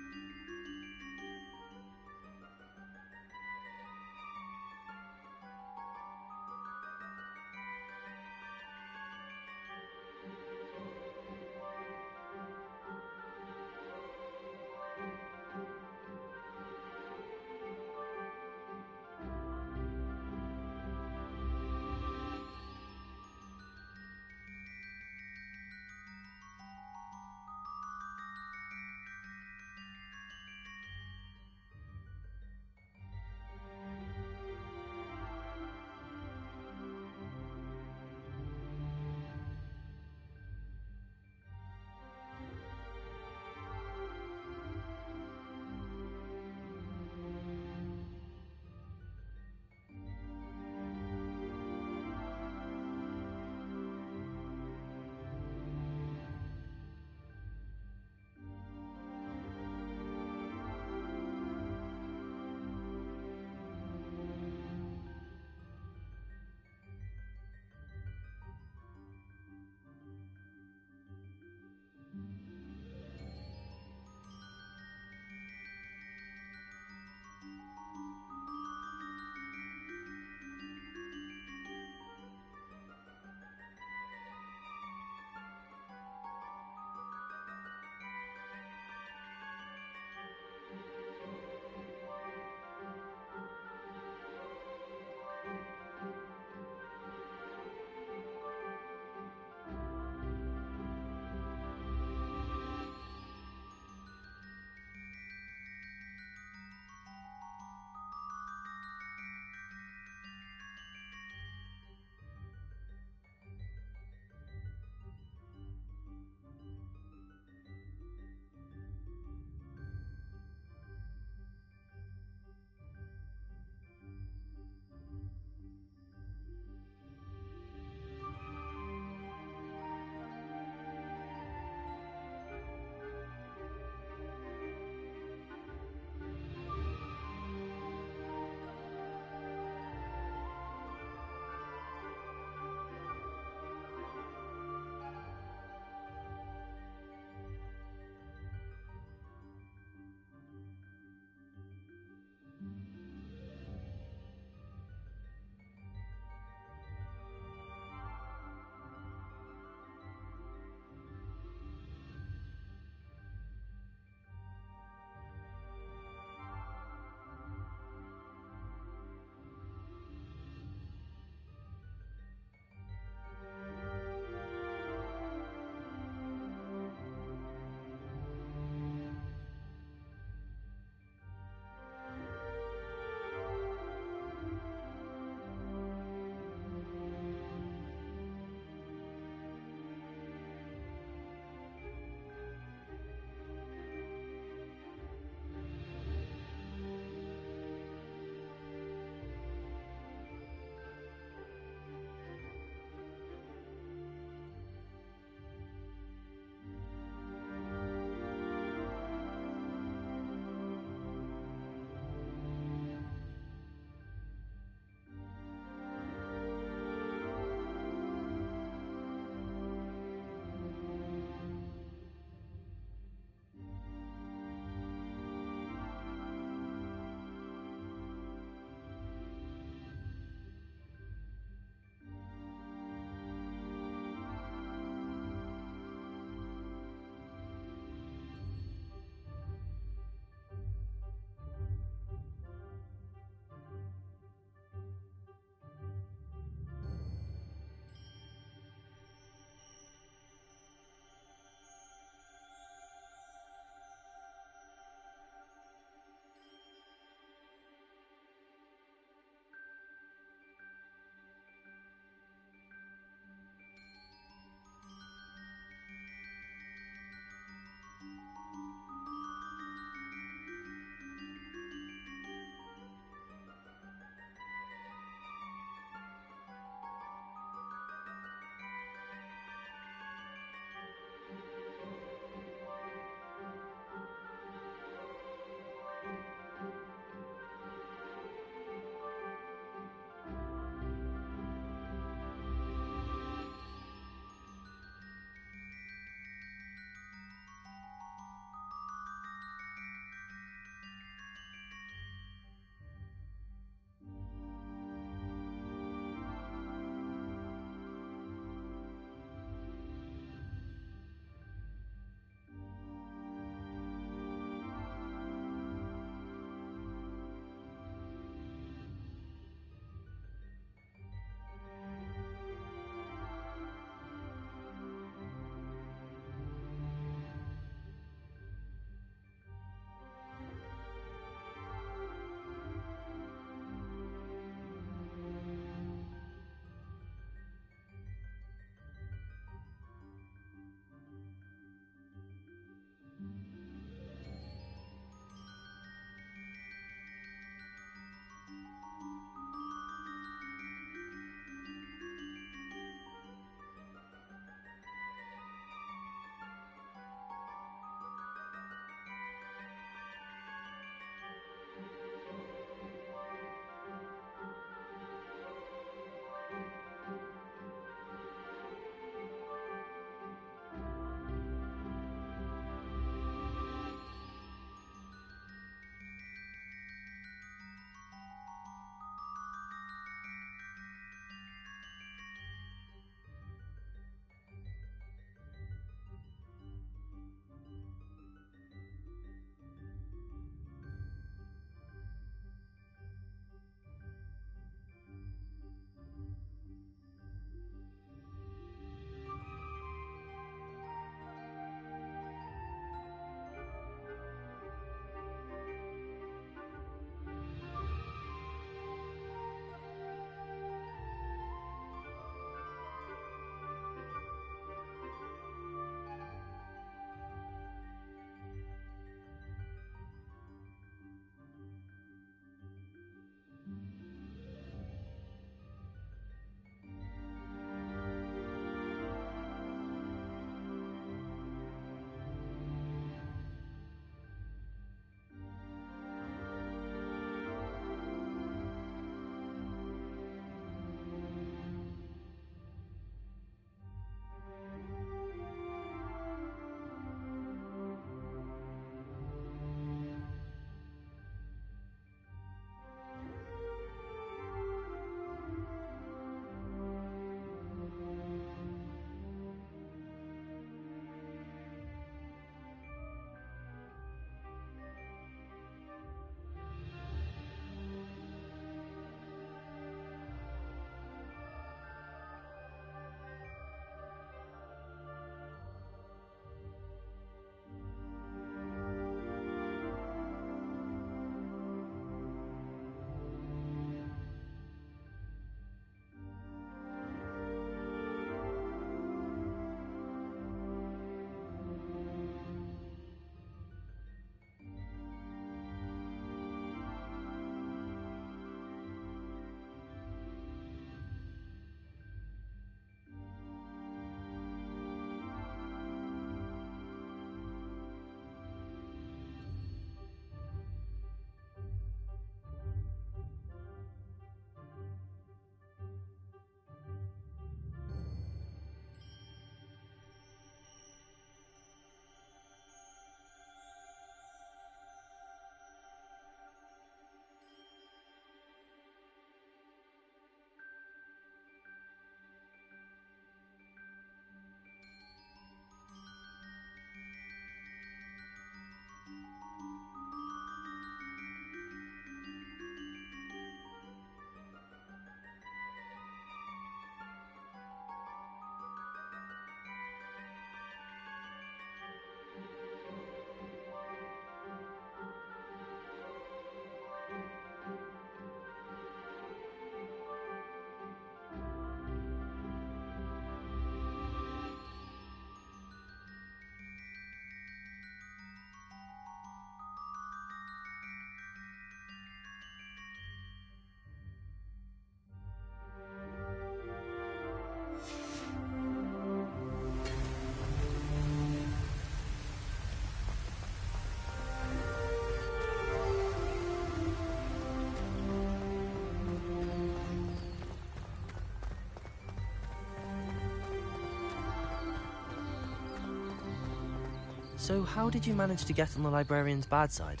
[SPEAKER 5] So how did you manage to get on the librarian's bad side?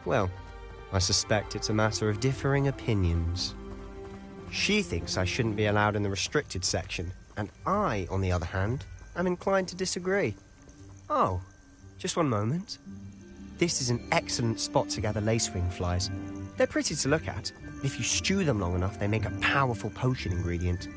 [SPEAKER 7] Well, I suspect it's a matter of differing opinions. She thinks I shouldn't be allowed in the restricted section, and I, on the other hand, am inclined to disagree. Oh, just one moment. This is an excellent spot to gather lacewing flies. They're pretty to look at. If you stew them long enough, they make a powerful potion ingredient.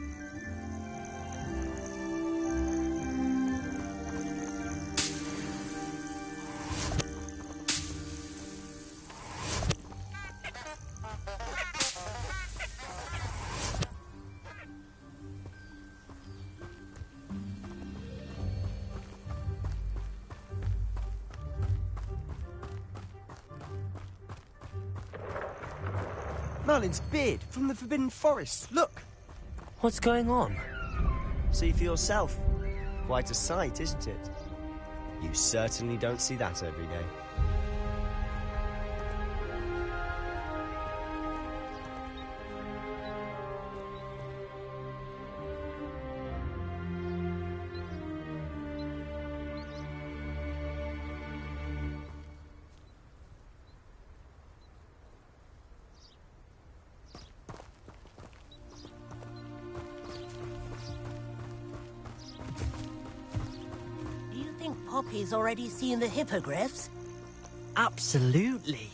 [SPEAKER 7] Merlin's beard from the Forbidden Forest. Look!
[SPEAKER 5] What's going on?
[SPEAKER 7] See for yourself. Quite a sight, isn't it? You certainly don't see that every day.
[SPEAKER 14] Poppy's already seen the hippogriffs?
[SPEAKER 5] Absolutely.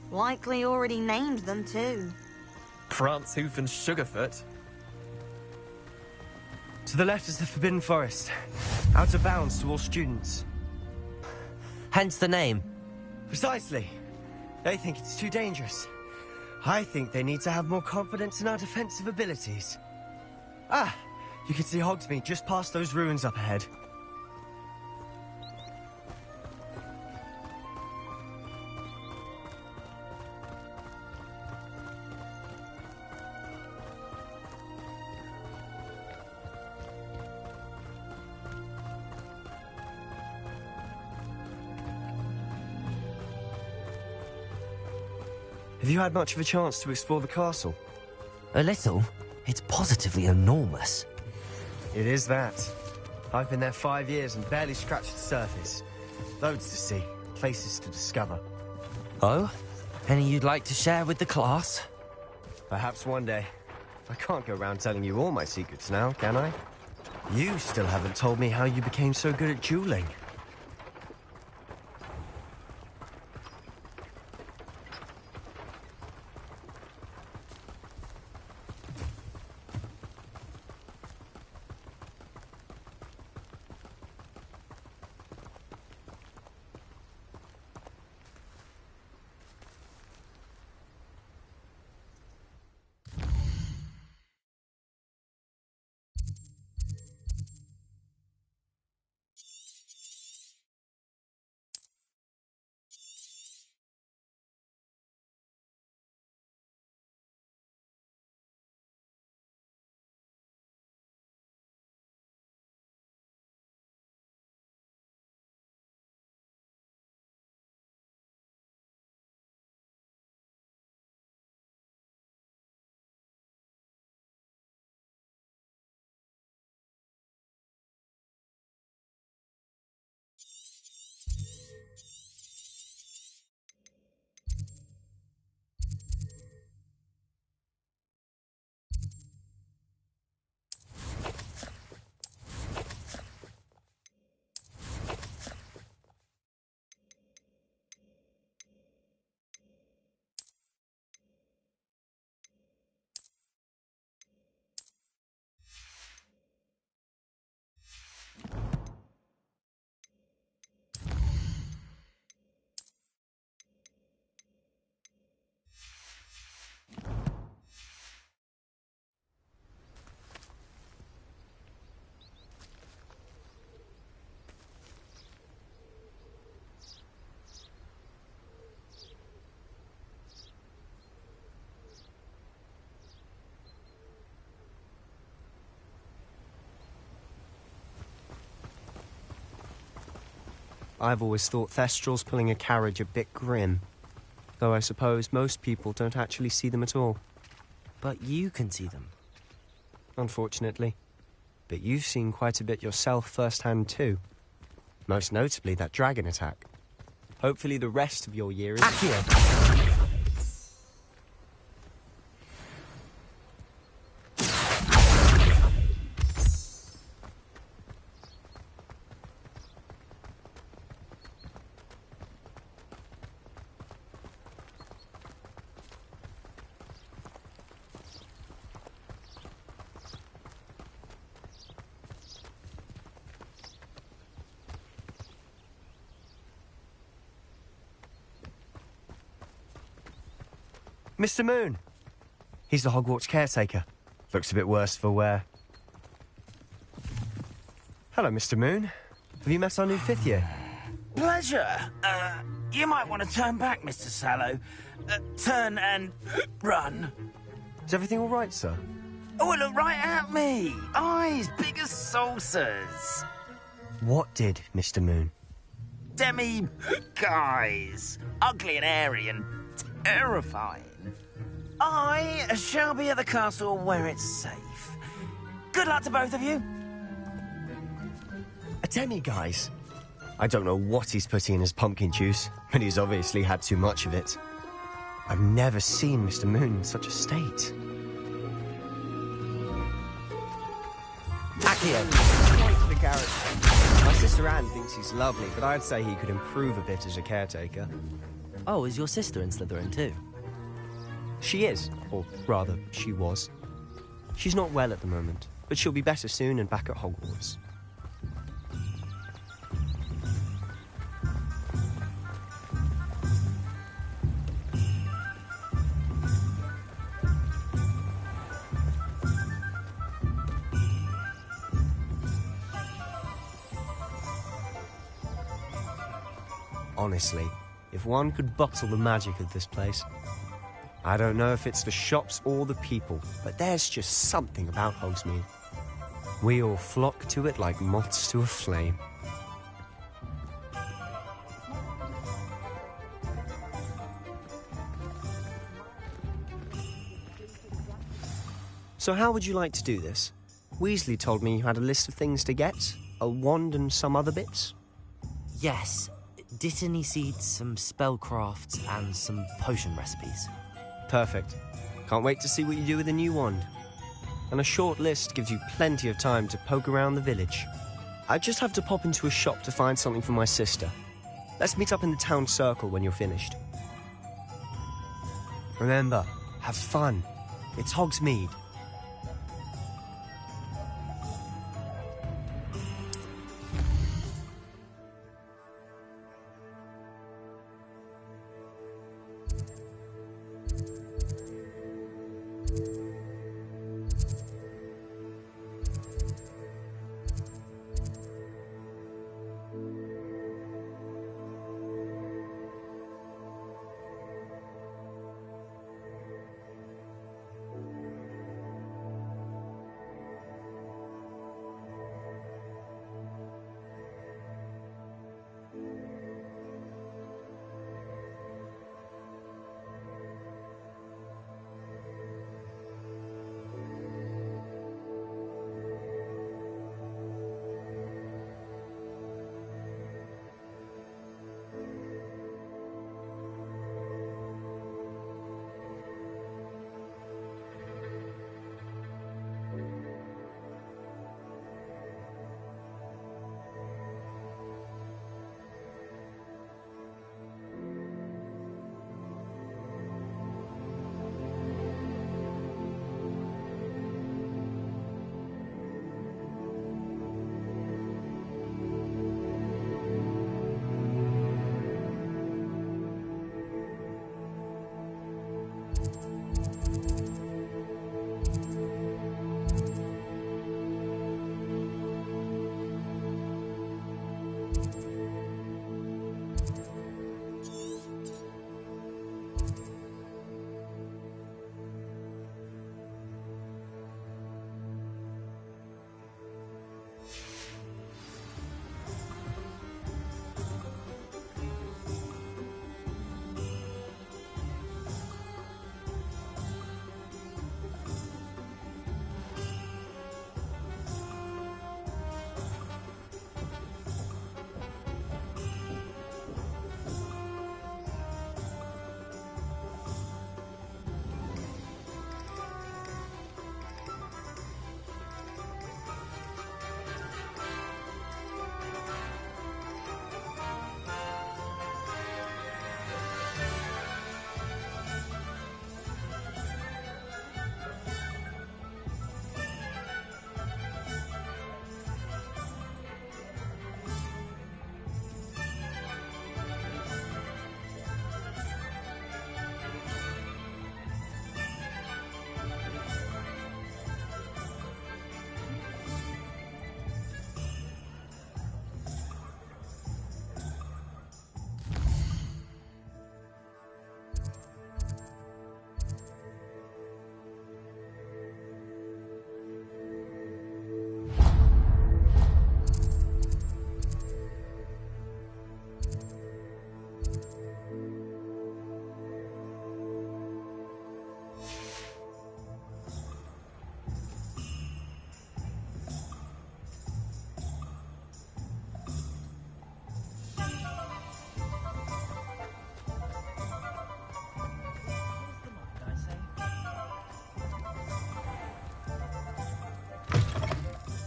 [SPEAKER 3] Likely already named them too.
[SPEAKER 2] Prance, Hoof and Sugarfoot.
[SPEAKER 7] To the left is the Forbidden Forest. Out of bounds to all students.
[SPEAKER 5] Hence the name.
[SPEAKER 7] Precisely. They think it's too dangerous. I think they need to have more confidence in our defensive abilities. Ah! You can see Hogsmeade just past those ruins up ahead. Have you had much of a chance to explore the castle?
[SPEAKER 5] A little. It's positively enormous.
[SPEAKER 7] It is that. I've been there 5 years and barely scratched the surface. Loads to see, places to discover.
[SPEAKER 5] Oh? Any you'd like to share with the class?
[SPEAKER 7] Perhaps one day. I can't go around telling you all my secrets now, can I? You still haven't told me how you became so good at dueling. I've always thought Thestrals pulling a carriage a bit grim. Though I suppose most people don't actually see them at all.
[SPEAKER 5] But you can see them.
[SPEAKER 7] Unfortunately. But you've seen quite a bit yourself firsthand too. Most notably that dragon attack. Hopefully the rest of your year is...
[SPEAKER 5] Accio!
[SPEAKER 7] Mr. Moon! He's the Hogwarts caretaker. Looks a bit worse for wear. Hello, Mr. Moon. Have you met our new 5th year?
[SPEAKER 15] Pleasure. You might want to turn back, Mr. Sallow. Turn and run.
[SPEAKER 7] Is everything all right, sir?
[SPEAKER 15] Oh, look right at me. Eyes big as saucers.
[SPEAKER 7] What did, Mr. Moon?
[SPEAKER 15] Guys. Ugly and hairy and terrifying. I shall be at the castle where it's safe. Good luck to both of you.
[SPEAKER 7] A demi-guise? I don't know what he's putting in his pumpkin juice, but he's obviously had too much of it. I've never seen Mr. Moon in such a state.
[SPEAKER 5] Accio!
[SPEAKER 7] Quite the character. My sister Anne thinks he's lovely, but I'd say he could improve a bit as a caretaker.
[SPEAKER 5] Oh, is your sister in Slytherin too?
[SPEAKER 7] She is, or rather, she was. She's not well at the moment, but she'll be better soon and back at Hogwarts. Honestly, if one could bottle the magic of this place. I don't know if it's the shops or the people, but there's just something about Hogsmeade. We all flock to it like moths to a flame. So how would you like to do this? Weasley told me you had a list of things to get, a wand and some other bits.
[SPEAKER 5] Yes. Dittany seeds, some spellcrafts, and some potion recipes.
[SPEAKER 7] Perfect. Can't wait to see what you do with the new wand. And a short list gives you plenty of time to poke around the village. I just have to pop into a shop to find something for my sister. Let's meet up in the town circle when you're finished. Remember, have fun. It's Hogsmeade.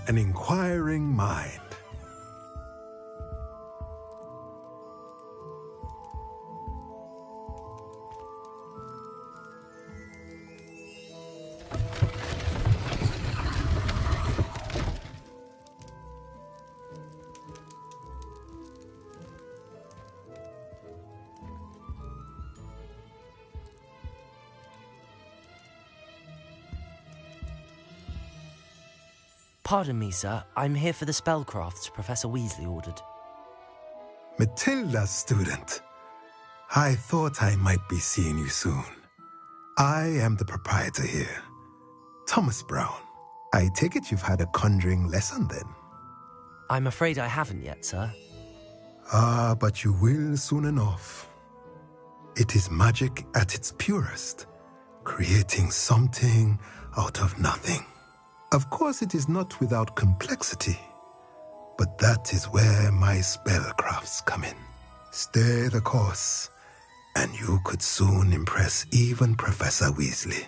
[SPEAKER 16] an inquiring mind.
[SPEAKER 5] Pardon me, sir. I'm here for the spellcrafts Professor Weasley ordered.
[SPEAKER 16] Matilda's student. I thought I might be seeing you soon. I am the proprietor here, Thomas Brown. I take it you've had a conjuring lesson then?
[SPEAKER 5] I'm afraid I haven't yet, sir.
[SPEAKER 16] Ah, but you will soon enough. It is magic at its purest, creating something out of nothing. Of course, it is not without complexity, but that is where my spellcrafts come in. Stay the course, and you could soon impress even Professor Weasley.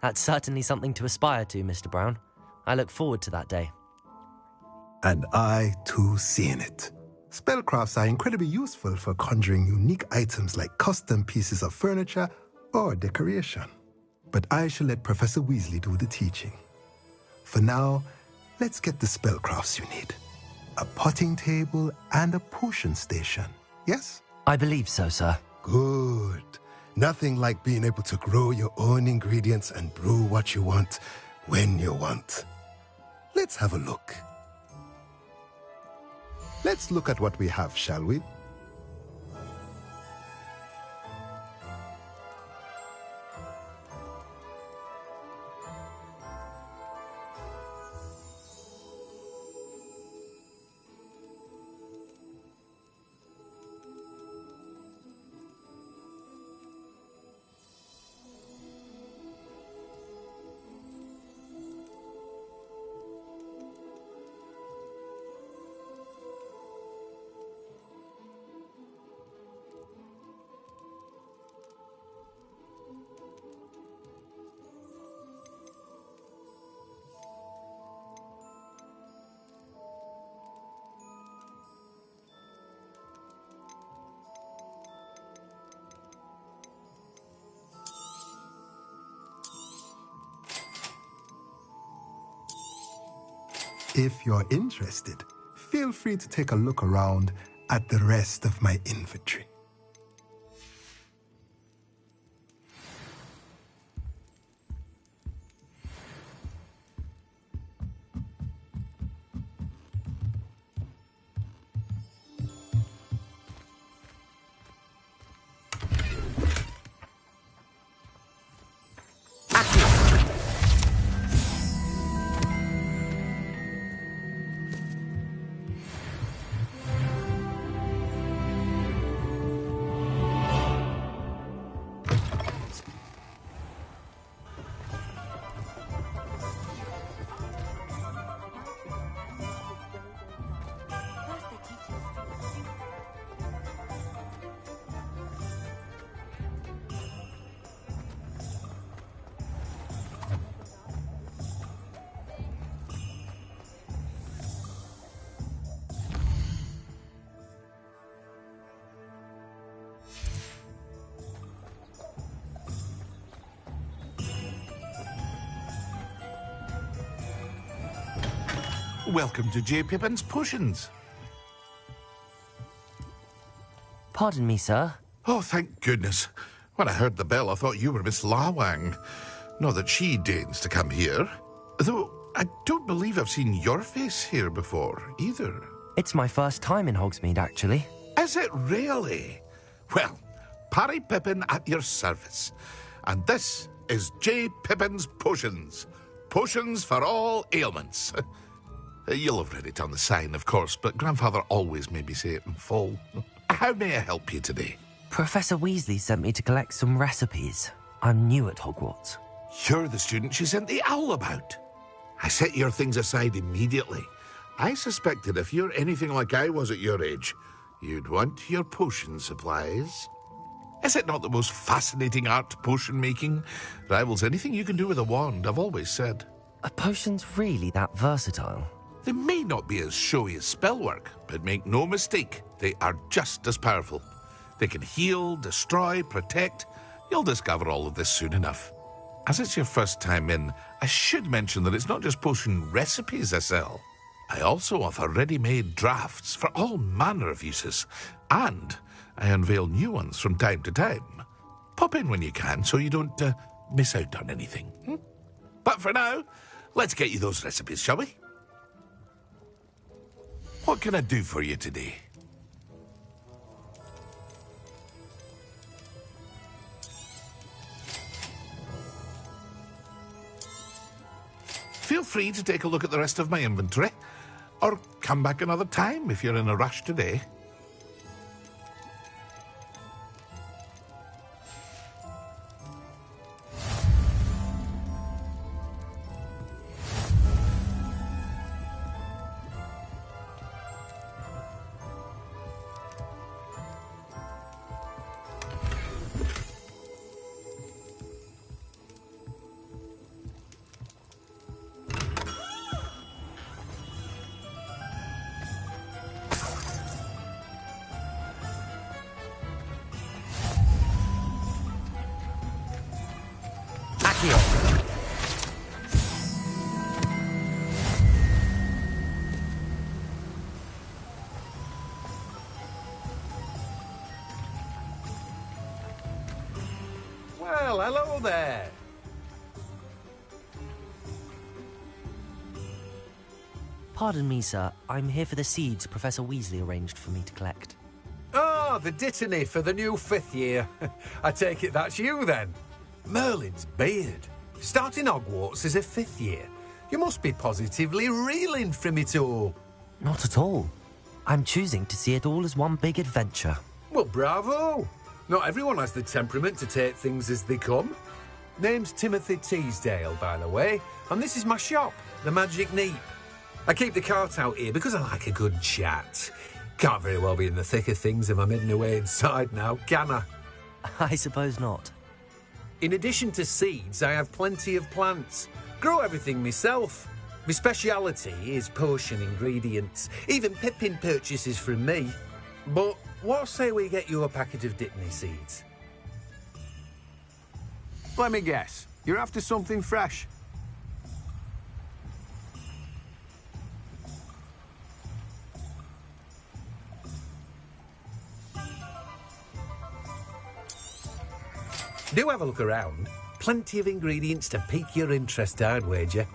[SPEAKER 5] That's certainly something to aspire to, Mr. Brown. I look forward to that day.
[SPEAKER 16] And I, too, seeing it. Spellcrafts are incredibly useful for conjuring unique items like custom pieces of furniture or decoration. But I shall let Professor Weasley do the teaching. For now, let's get the spellcrafts you need. A potting table and a potion station, yes?
[SPEAKER 5] I believe so, sir.
[SPEAKER 16] Good. Nothing like being able to grow your own ingredients and brew what you want when you want. Let's have a look. Let's look at what we have, shall we? If you're interested, feel free to take a look around at the rest of my inventory.
[SPEAKER 1] Welcome to J. Pippin's Potions.
[SPEAKER 5] Pardon me, sir.
[SPEAKER 1] Oh, thank goodness. When I heard the bell, I thought you were Miss Lawang. Not that she deigns to come here. Though I don't believe I've seen your face here before, either.
[SPEAKER 5] It's my first time in Hogsmeade, actually.
[SPEAKER 1] Is it really? Well, Parry Pippin at your service. And this is J. Pippin's Potions. Potions for all ailments. You'll have read it on the sign, of course, but Grandfather always made me say it in full. How may I help you today?
[SPEAKER 5] Professor Weasley sent me to collect some recipes. I'm new at Hogwarts.
[SPEAKER 1] You're the student she sent the owl about. I set your things aside immediately. I suspected if you're anything like I was at your age, you'd want your potion supplies. Is it not the most fascinating art, potion making? Rivals anything you can do with a wand, I've always said.
[SPEAKER 5] Are potions really that versatile?
[SPEAKER 1] They may not be as showy as spellwork, but make no mistake, they are just as powerful. They can heal, destroy, protect. You'll discover all of this soon enough. As it's your first time in, I should mention that it's not just potion recipes I sell. I also offer ready-made drafts for all manner of uses, and I unveil new ones from time to time. Pop in when you can so you don't miss out on anything. But for now, let's get you those recipes, shall we? What can I do for you today? Feel free to take a look at the rest of my inventory, or come back another time if you're in a rush today.
[SPEAKER 17] Well, hello there.
[SPEAKER 5] Pardon me, sir. I'm here for the seeds Professor Weasley arranged for me to collect.
[SPEAKER 17] Ah, the dittany for the new 5th year. I take it that's you, then. Merlin's beard. Starting Hogwarts as a 5th year. You must be positively reeling from it all.
[SPEAKER 5] Not at all. I'm choosing to see it all as one big adventure.
[SPEAKER 17] Well, bravo. Not everyone has the temperament to take things as they come. Name's Timothy Teasdale, by the way, and this is my shop, the Magic Neep. I keep the cart out here because I like a good chat. Can't very well be in the thick of things if I'm hidden away inside now, can I?
[SPEAKER 5] I suppose not.
[SPEAKER 17] In addition to seeds, I have plenty of plants. Grow everything myself. My speciality is potion ingredients. Even Pippin purchases from me. But what say we get you a packet of Dittany seeds?
[SPEAKER 18] Let me guess. You're after something fresh.
[SPEAKER 17] Do have a look around. Plenty of ingredients to pique your interest, I'd wager.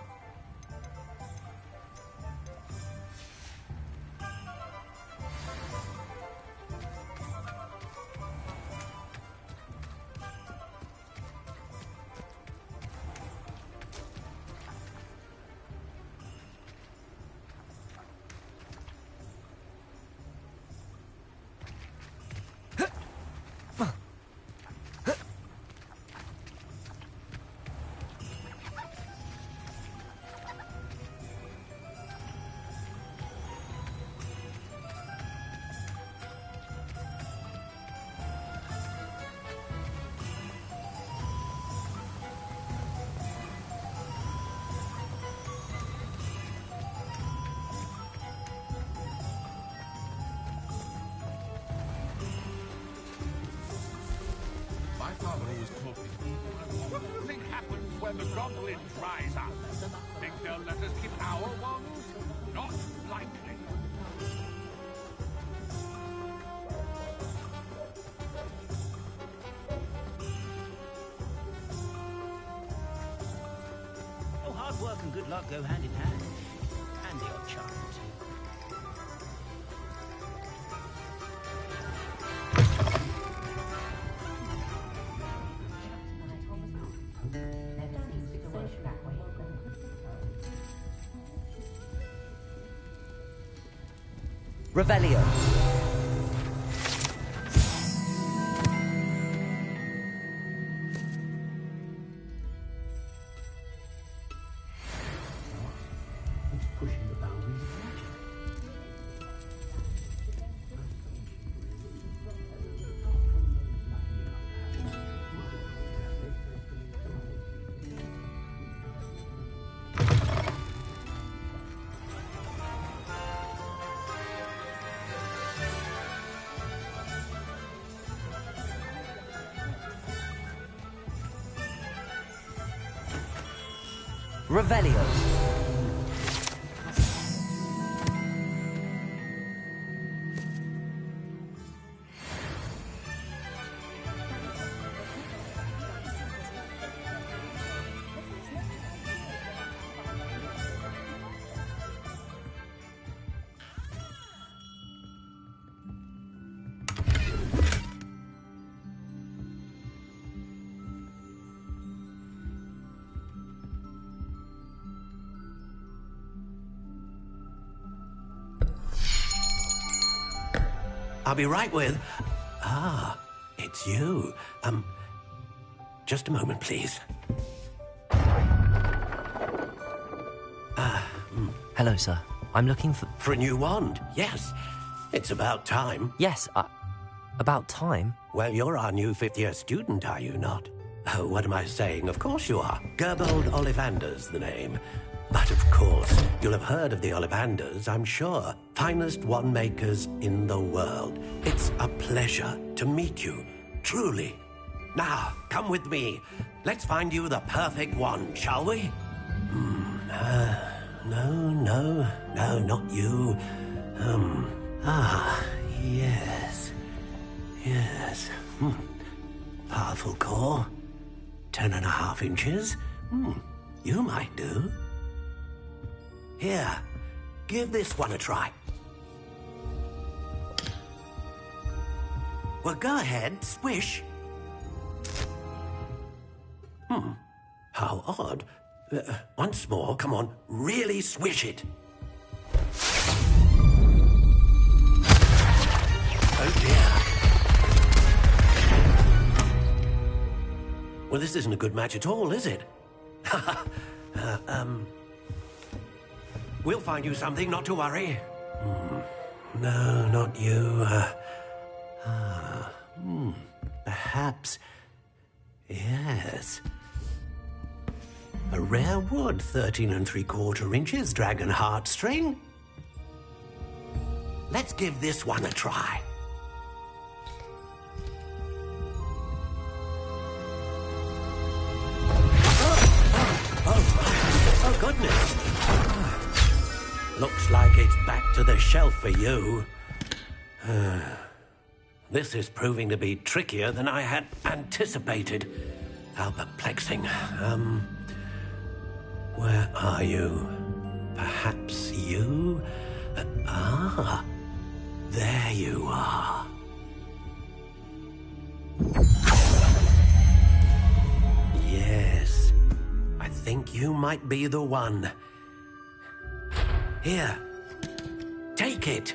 [SPEAKER 19] When the goblins rise up, think they'll let us keep our wands? Not likely.
[SPEAKER 15] Oh, hard work and good luck go hand in hand. And the odd charm, too.
[SPEAKER 5] Revelio. Revelio.
[SPEAKER 6] I'll be right with... Ah, it's you. Just a moment, please.
[SPEAKER 5] Hello, sir. I'm looking for...
[SPEAKER 6] For a new wand, yes. It's about time.
[SPEAKER 5] Yes, about time?
[SPEAKER 6] Well, you're our new fifth-year student, are you not? Oh, what am I saying? Of course you are. Gerbold Ollivander's the name. But of course, you'll have heard of the Ollivanders, I'm sure. Finest wand makers in the world. It's a pleasure to meet you, truly. Now, come with me. Let's find you the perfect wand, shall we? No, not you. Yes. Powerful core. 10.5 inches. You might do. Here, give this one a try. Well, go ahead, swish. How odd. Once more, come on, really swish it. Oh dear. Well, this isn't a good match at all, is it? We'll find you something, not to worry. No, not you. Perhaps... Yes. A rare wood, 13 3/4 inches, dragon heartstring. Let's give this one a try. Oh, goodness. Looks like it's back to the shelf for you. This is proving to be trickier than I had anticipated. How perplexing. Where are you? Perhaps you? There you are. Yes, I think you might be the one. Here, take it.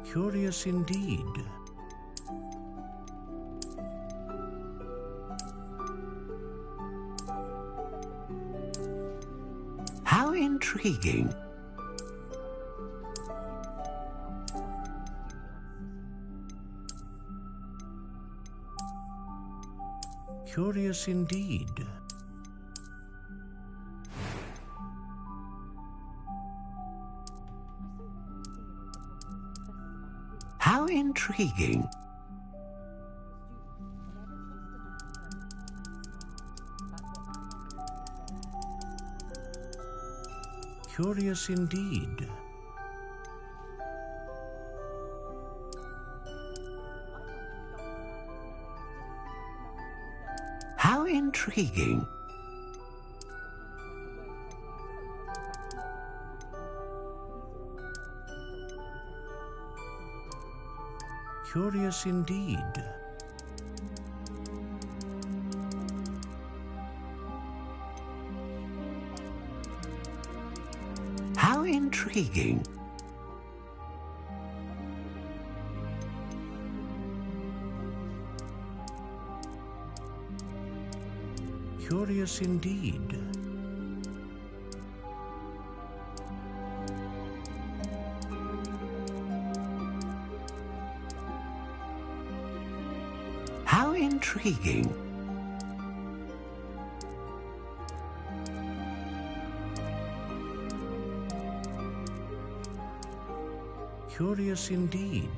[SPEAKER 20] Curious indeed.
[SPEAKER 6] How intriguing.
[SPEAKER 20] Curious indeed.
[SPEAKER 6] How intriguing.
[SPEAKER 20] Curious indeed.
[SPEAKER 6] How intriguing.
[SPEAKER 20] Curious indeed.
[SPEAKER 6] How intriguing.
[SPEAKER 20] Curious indeed.
[SPEAKER 6] intriguing.
[SPEAKER 20] Curious indeed.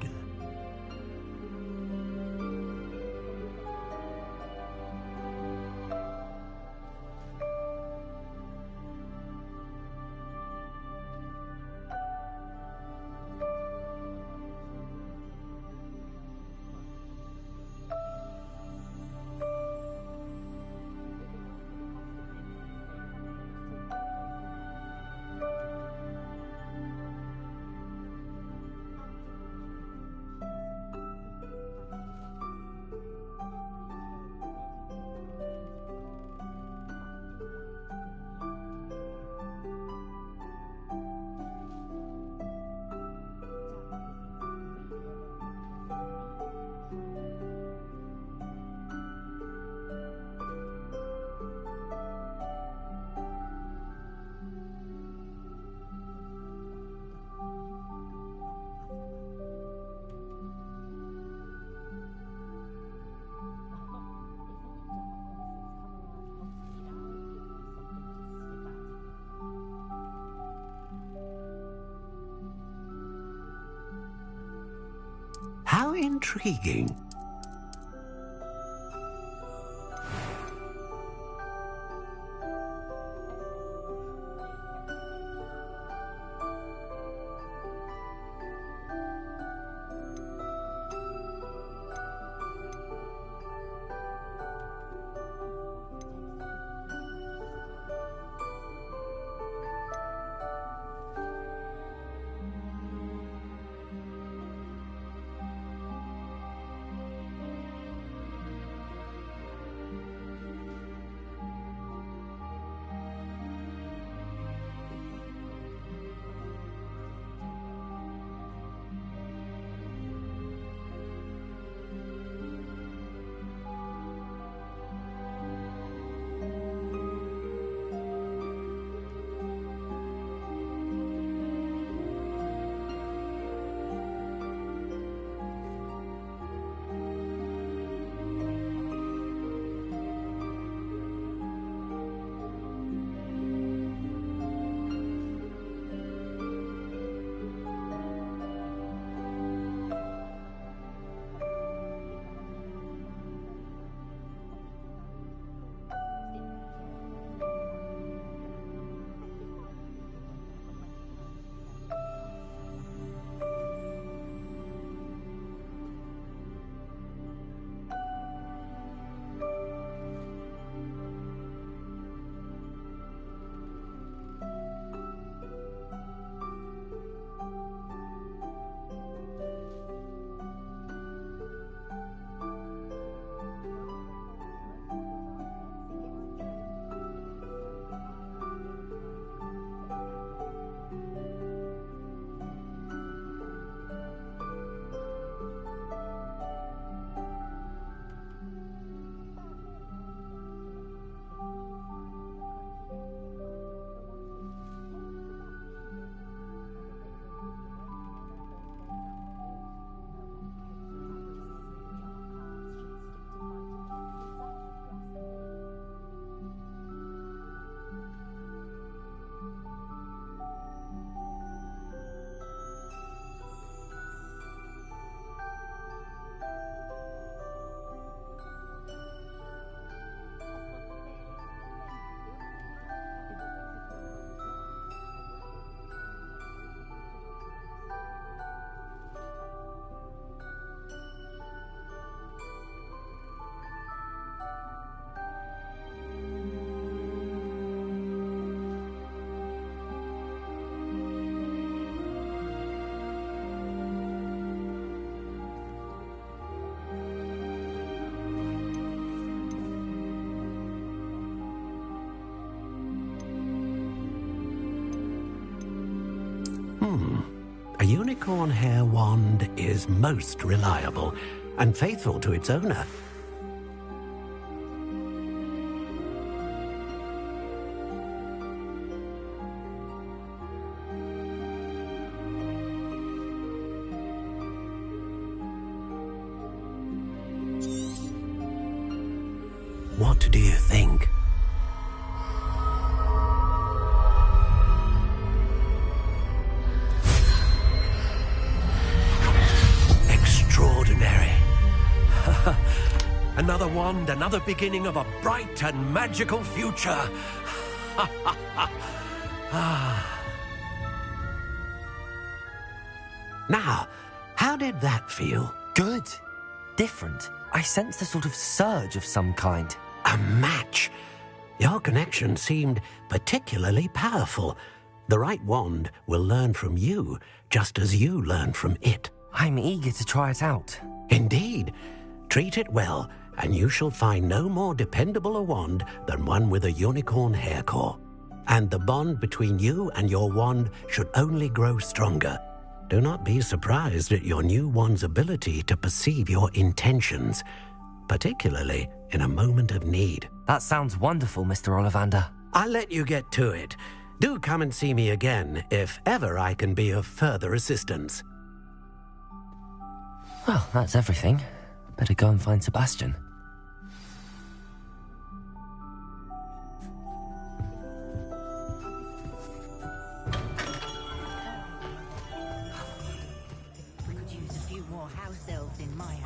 [SPEAKER 6] How intriguing. A unicorn hair wand is most reliable and faithful to its owner. What do you think? Extraordinary. Another wand, another beginning of a bright and magical future. Now, how did that feel?
[SPEAKER 5] Good. Different. I sensed a sort of surge of some kind.
[SPEAKER 6] A match. Your connection seemed particularly powerful. The right wand will learn from you, just as you learn from it.
[SPEAKER 5] I'm eager to try it out.
[SPEAKER 6] Indeed. Treat it well, and you shall find no more dependable a wand than one with a unicorn hair core. And the bond between you and your wand should only grow stronger. Do not be surprised at your new wand's ability to perceive your intentions, particularly in a moment of need.
[SPEAKER 5] That sounds wonderful, Mr. Ollivander.
[SPEAKER 6] I'll let you get to it. Do come and see me again if ever I can be of further assistance.
[SPEAKER 5] Well, that's everything. Better go and find Sebastian.
[SPEAKER 14] We could use a few more house elves in my house.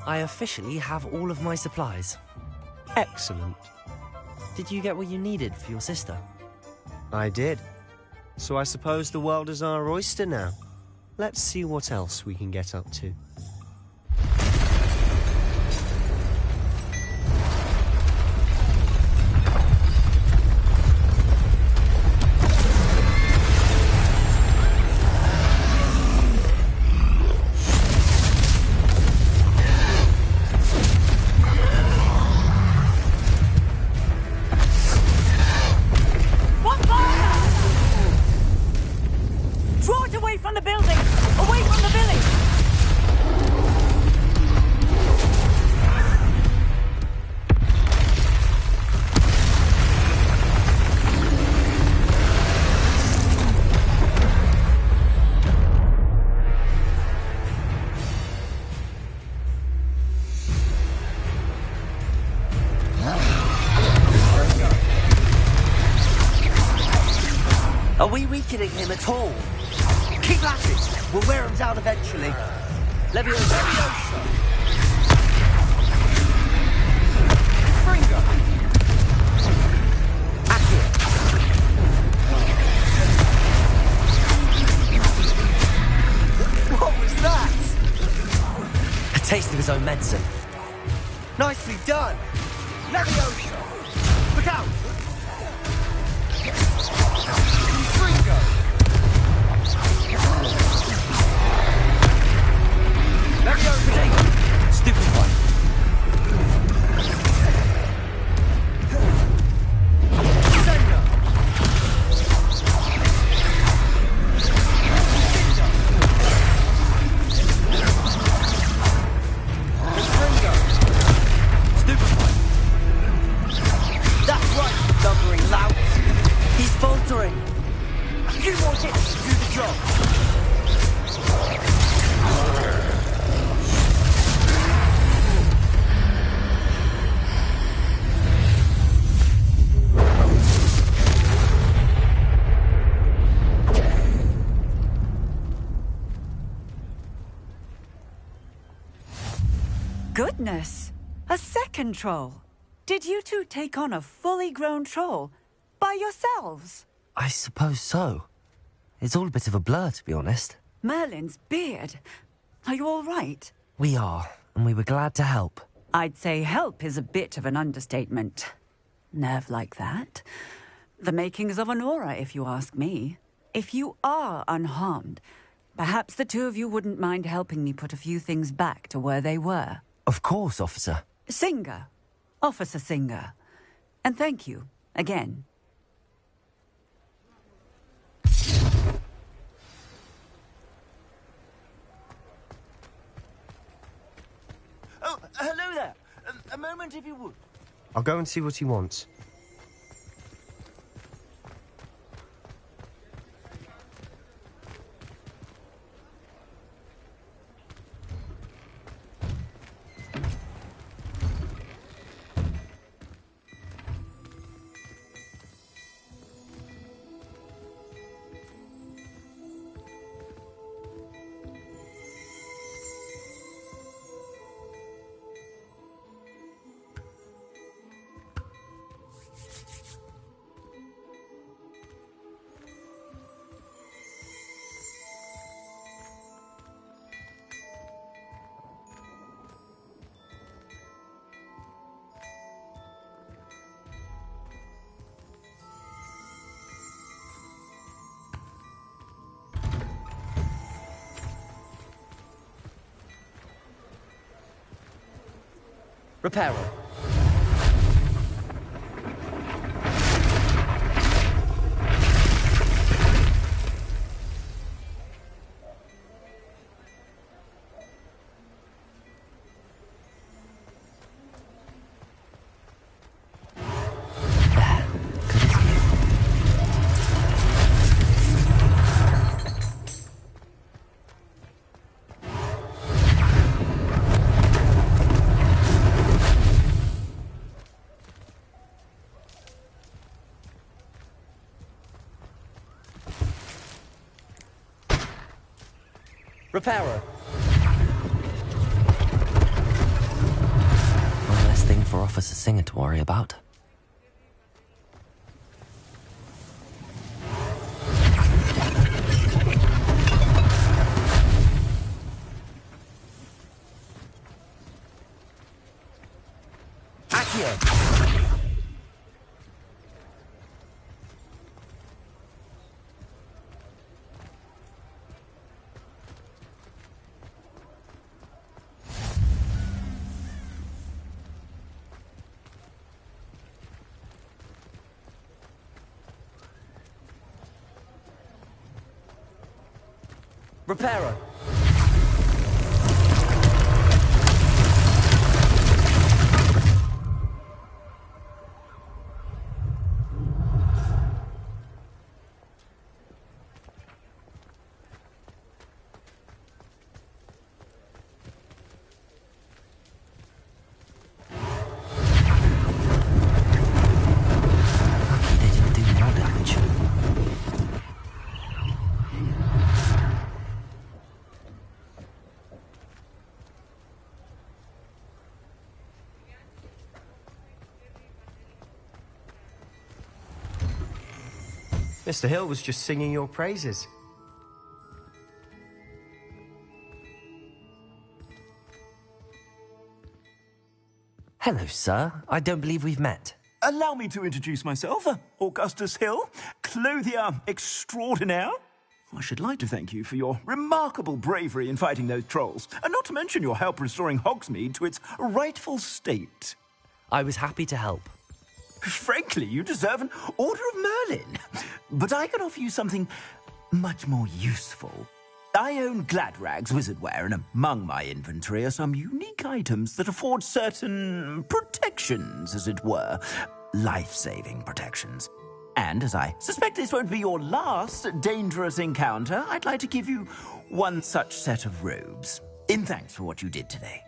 [SPEAKER 5] I officially have all of my supplies.
[SPEAKER 7] Excellent.
[SPEAKER 5] Did you get what you needed for your sister?
[SPEAKER 7] I did. So I suppose the world is our oyster now. Let's see what else we can get up to. Are we weakening him at all? Keep at it. We'll wear him down eventually. Leviosa. Fringo. Accio. What was that?
[SPEAKER 5] A taste of his own medicine.
[SPEAKER 7] Nicely done. Leviosa. Look out. Fringo.
[SPEAKER 5] Leviosa. Stupid one.
[SPEAKER 21] Goodness! A second troll! Did you two take on a fully grown troll? By yourselves?
[SPEAKER 5] I suppose so. It's all a bit of a blur, to be honest.
[SPEAKER 21] Merlin's beard. Are you all right?
[SPEAKER 5] We are, and we were glad to help.
[SPEAKER 21] I'd say help is a bit of an understatement. Nerve like that. The makings of an aura, if you ask me. If you are unharmed, perhaps the two of you wouldn't mind helping me put a few things back to where they were.
[SPEAKER 5] Of course, officer.
[SPEAKER 21] Singer. Officer Singer. And thank you, again.
[SPEAKER 15] Oh, hello there. A moment, if you would.
[SPEAKER 7] I'll go and see what he wants. Reparo.
[SPEAKER 5] Reparo. One less thing for Officer Singer to worry about.
[SPEAKER 7] Reparo.
[SPEAKER 5] Lucky they didn't do more damage.
[SPEAKER 7] Mr. Hill was just singing your praises.
[SPEAKER 5] Hello, sir. I don't believe we've met.
[SPEAKER 4] Allow me to introduce myself, Augustus Hill, clothier extraordinaire. I should like to thank you for your remarkable bravery in fighting those trolls, and not to mention your help restoring Hogsmeade to its rightful state.
[SPEAKER 5] I was happy to help.
[SPEAKER 4] Frankly, you deserve an Order of Merlin. But I can offer you something much more useful. I own Gladrag's wizardware, and among my inventory are some unique items that afford certain protections, as it were. Life-saving protections. And as I suspect this won't be your last dangerous encounter, I'd like to give you one such set of robes, in thanks for what you did today.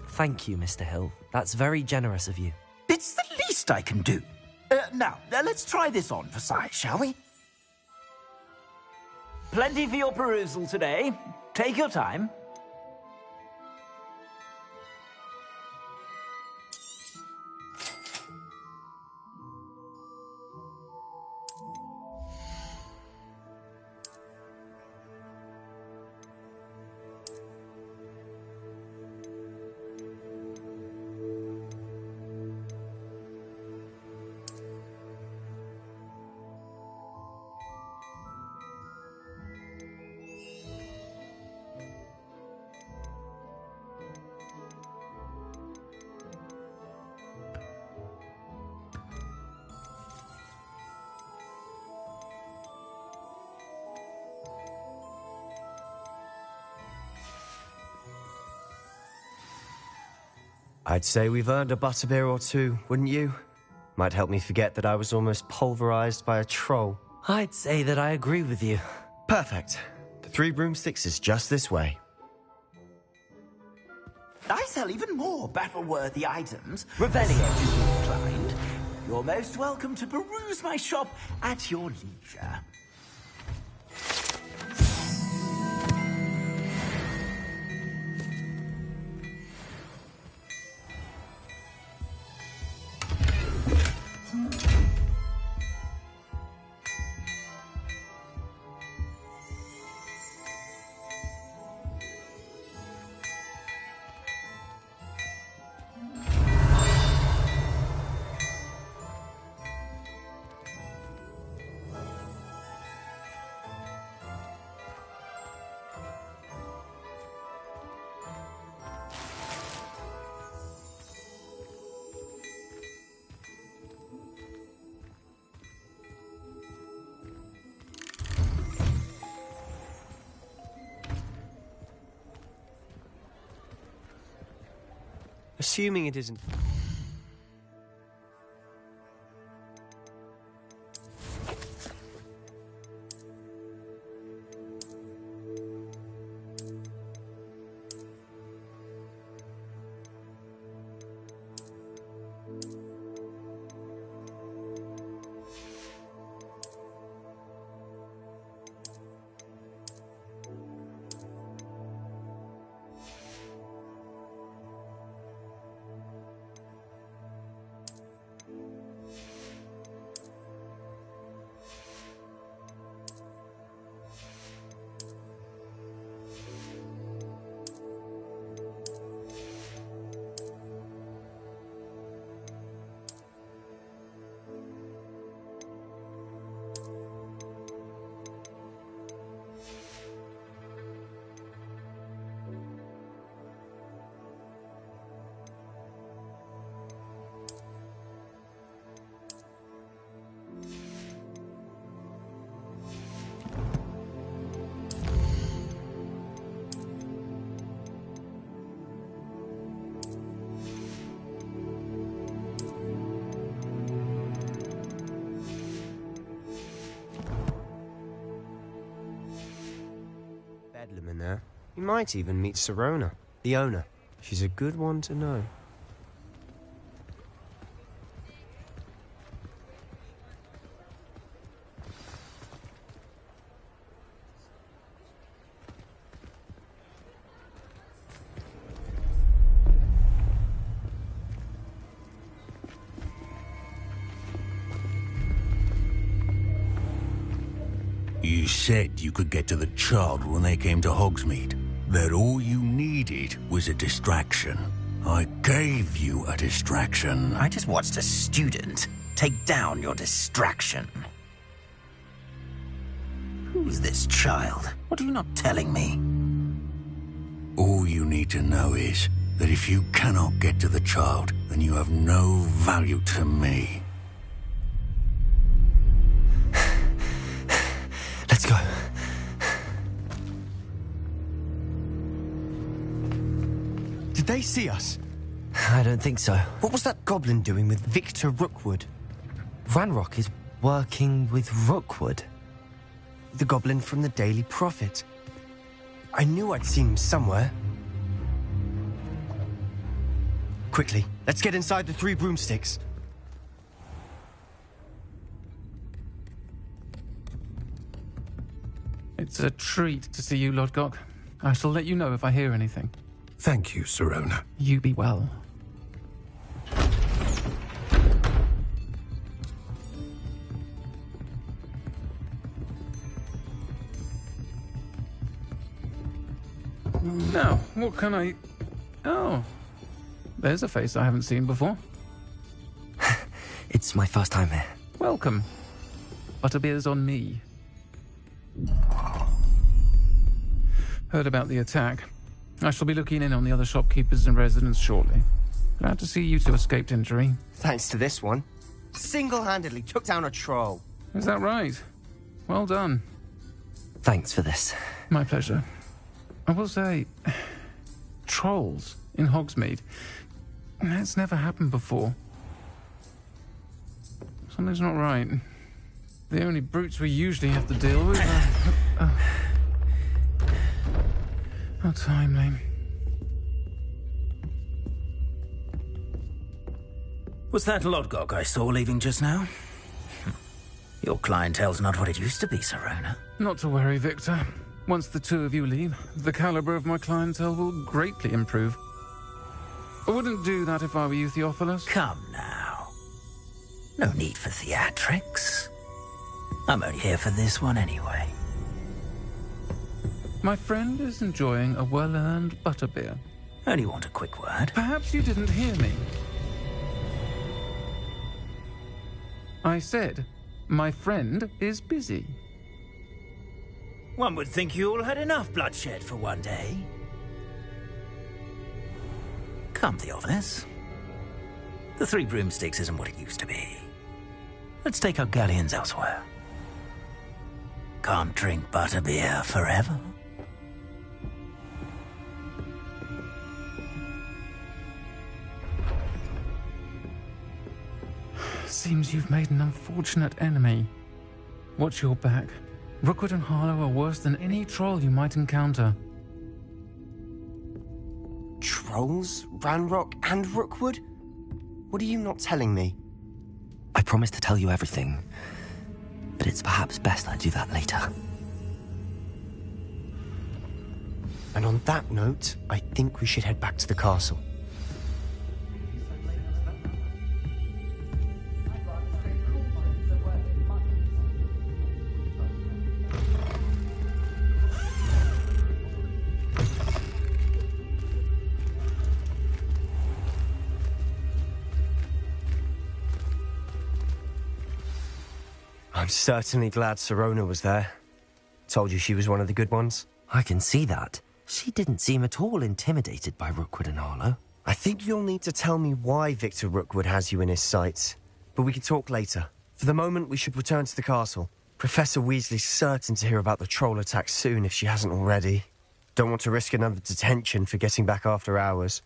[SPEAKER 5] Thank you, Mr. Hill. That's very generous of you.
[SPEAKER 4] It's the least I can do. Now, let's try this on for size, shall we? Plenty for your perusal today. Take your time.
[SPEAKER 7] I'd say we've earned a butterbeer or two, wouldn't you? Might help me forget that I was almost pulverized by a troll.
[SPEAKER 5] I'd say that I agree with you.
[SPEAKER 7] Perfect. The 3 broomsticks is just this way.
[SPEAKER 4] I sell even more battle-worthy items. Revelio is inclined. You're most welcome to peruse my shop at your leisure.
[SPEAKER 7] Assuming it isn't... Bedlam in there. You might even meet Serona, the owner. She's a good one to know.
[SPEAKER 20] You said you could get to the child when they came to Hogsmeade. That all you needed was a distraction. I gave you a distraction.
[SPEAKER 4] I just watched a student take down your distraction. Who's this child? What are you not telling me?
[SPEAKER 20] All you need to know is that if you cannot get to the child, then you have no value to me.
[SPEAKER 7] Let's go. Did they see us?
[SPEAKER 9] I don't think so.
[SPEAKER 7] What was that goblin doing with Victor Rookwood?
[SPEAKER 9] Ranrock is working with Rookwood.
[SPEAKER 7] The goblin from the Daily Prophet. I knew I'd seen him somewhere. Quickly, let's get inside the 3 broomsticks.
[SPEAKER 22] It's a treat to see you, Lodgok. I shall let you know if I hear anything.
[SPEAKER 17] Thank you, Sirona.
[SPEAKER 22] You be well. Now, what can I... Oh, there's a face I haven't seen before.
[SPEAKER 9] It's my first time here.
[SPEAKER 22] Welcome. Butterbeer's on me. Heard about the attack. I shall be looking in on the other shopkeepers and residents shortly. Glad to see you two escaped injury.
[SPEAKER 7] Thanks to this one. Single-handedly took down a troll.
[SPEAKER 22] Is that right? Well done.
[SPEAKER 9] Thanks for this.
[SPEAKER 22] My pleasure. I will say, trolls in Hogsmeade. That's never happened before. Something's not right. The only brutes we usually have to deal with are... How timely.
[SPEAKER 4] Was that Lodgok I saw leaving just now? Your clientele's not what it used to be, Sirona.
[SPEAKER 22] Not to worry, Victor. Once the two of you leave, the caliber of my clientele will greatly improve. I wouldn't do that if I were you, Theophilus.
[SPEAKER 4] Come now. No need for theatrics. I'm only here for this one anyway.
[SPEAKER 22] My friend is enjoying a well-earned butterbeer.
[SPEAKER 4] Only want a quick word.
[SPEAKER 22] Perhaps you didn't hear me. I said, my friend is busy.
[SPEAKER 4] One would think you all had enough bloodshed for one day. Come, Theophilus. The 3 broomsticks isn't what it used to be. Let's take our galleons elsewhere. Can't drink butterbeer forever.
[SPEAKER 22] Seems you've made an unfortunate enemy. Watch your back. Rookwood and Harlow are worse than any troll you might encounter.
[SPEAKER 7] Trolls? Ranrock and Rookwood? What are you not telling me?
[SPEAKER 9] I promise to tell you everything, but it's perhaps best I do that later.
[SPEAKER 7] And on that note, I think we should head back to the castle. I'm certainly glad Sirona was there. Told you she was one of the good ones.
[SPEAKER 9] I can see that. She didn't seem at all intimidated by Rookwood and Harlow.
[SPEAKER 7] I think you'll need to tell me why Victor Rookwood has you in his sights. But we can talk later. For the moment, we should return to the castle. Professor Weasley's certain to hear about the troll attack soon if she hasn't already. Don't want to risk another detention for getting back after hours.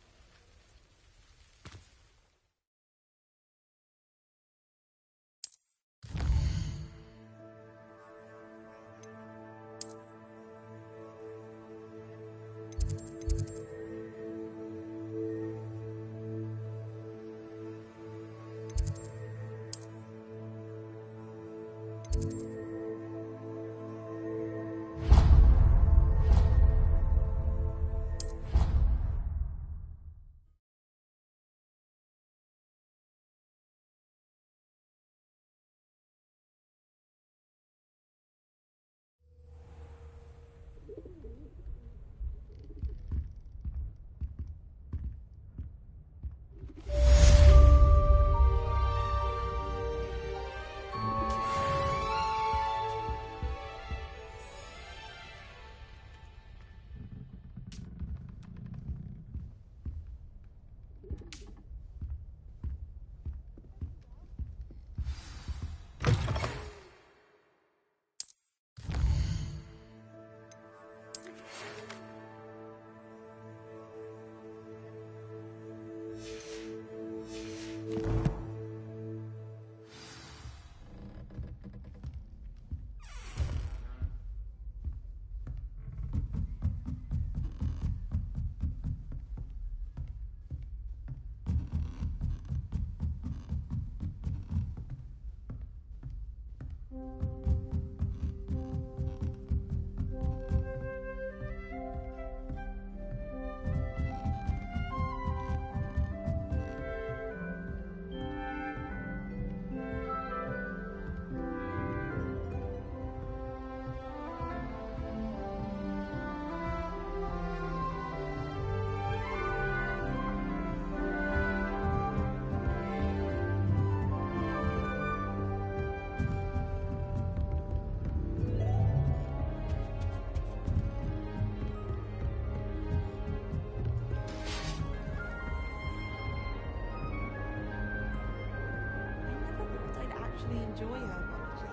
[SPEAKER 3] actually enjoy herbology,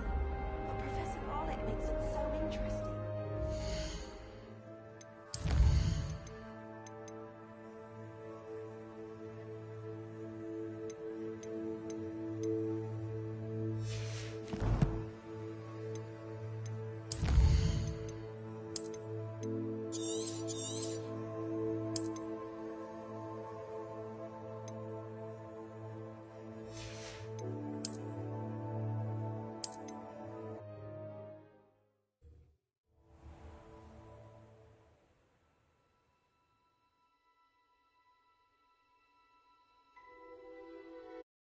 [SPEAKER 3] but Professor Garlick makes it so interesting.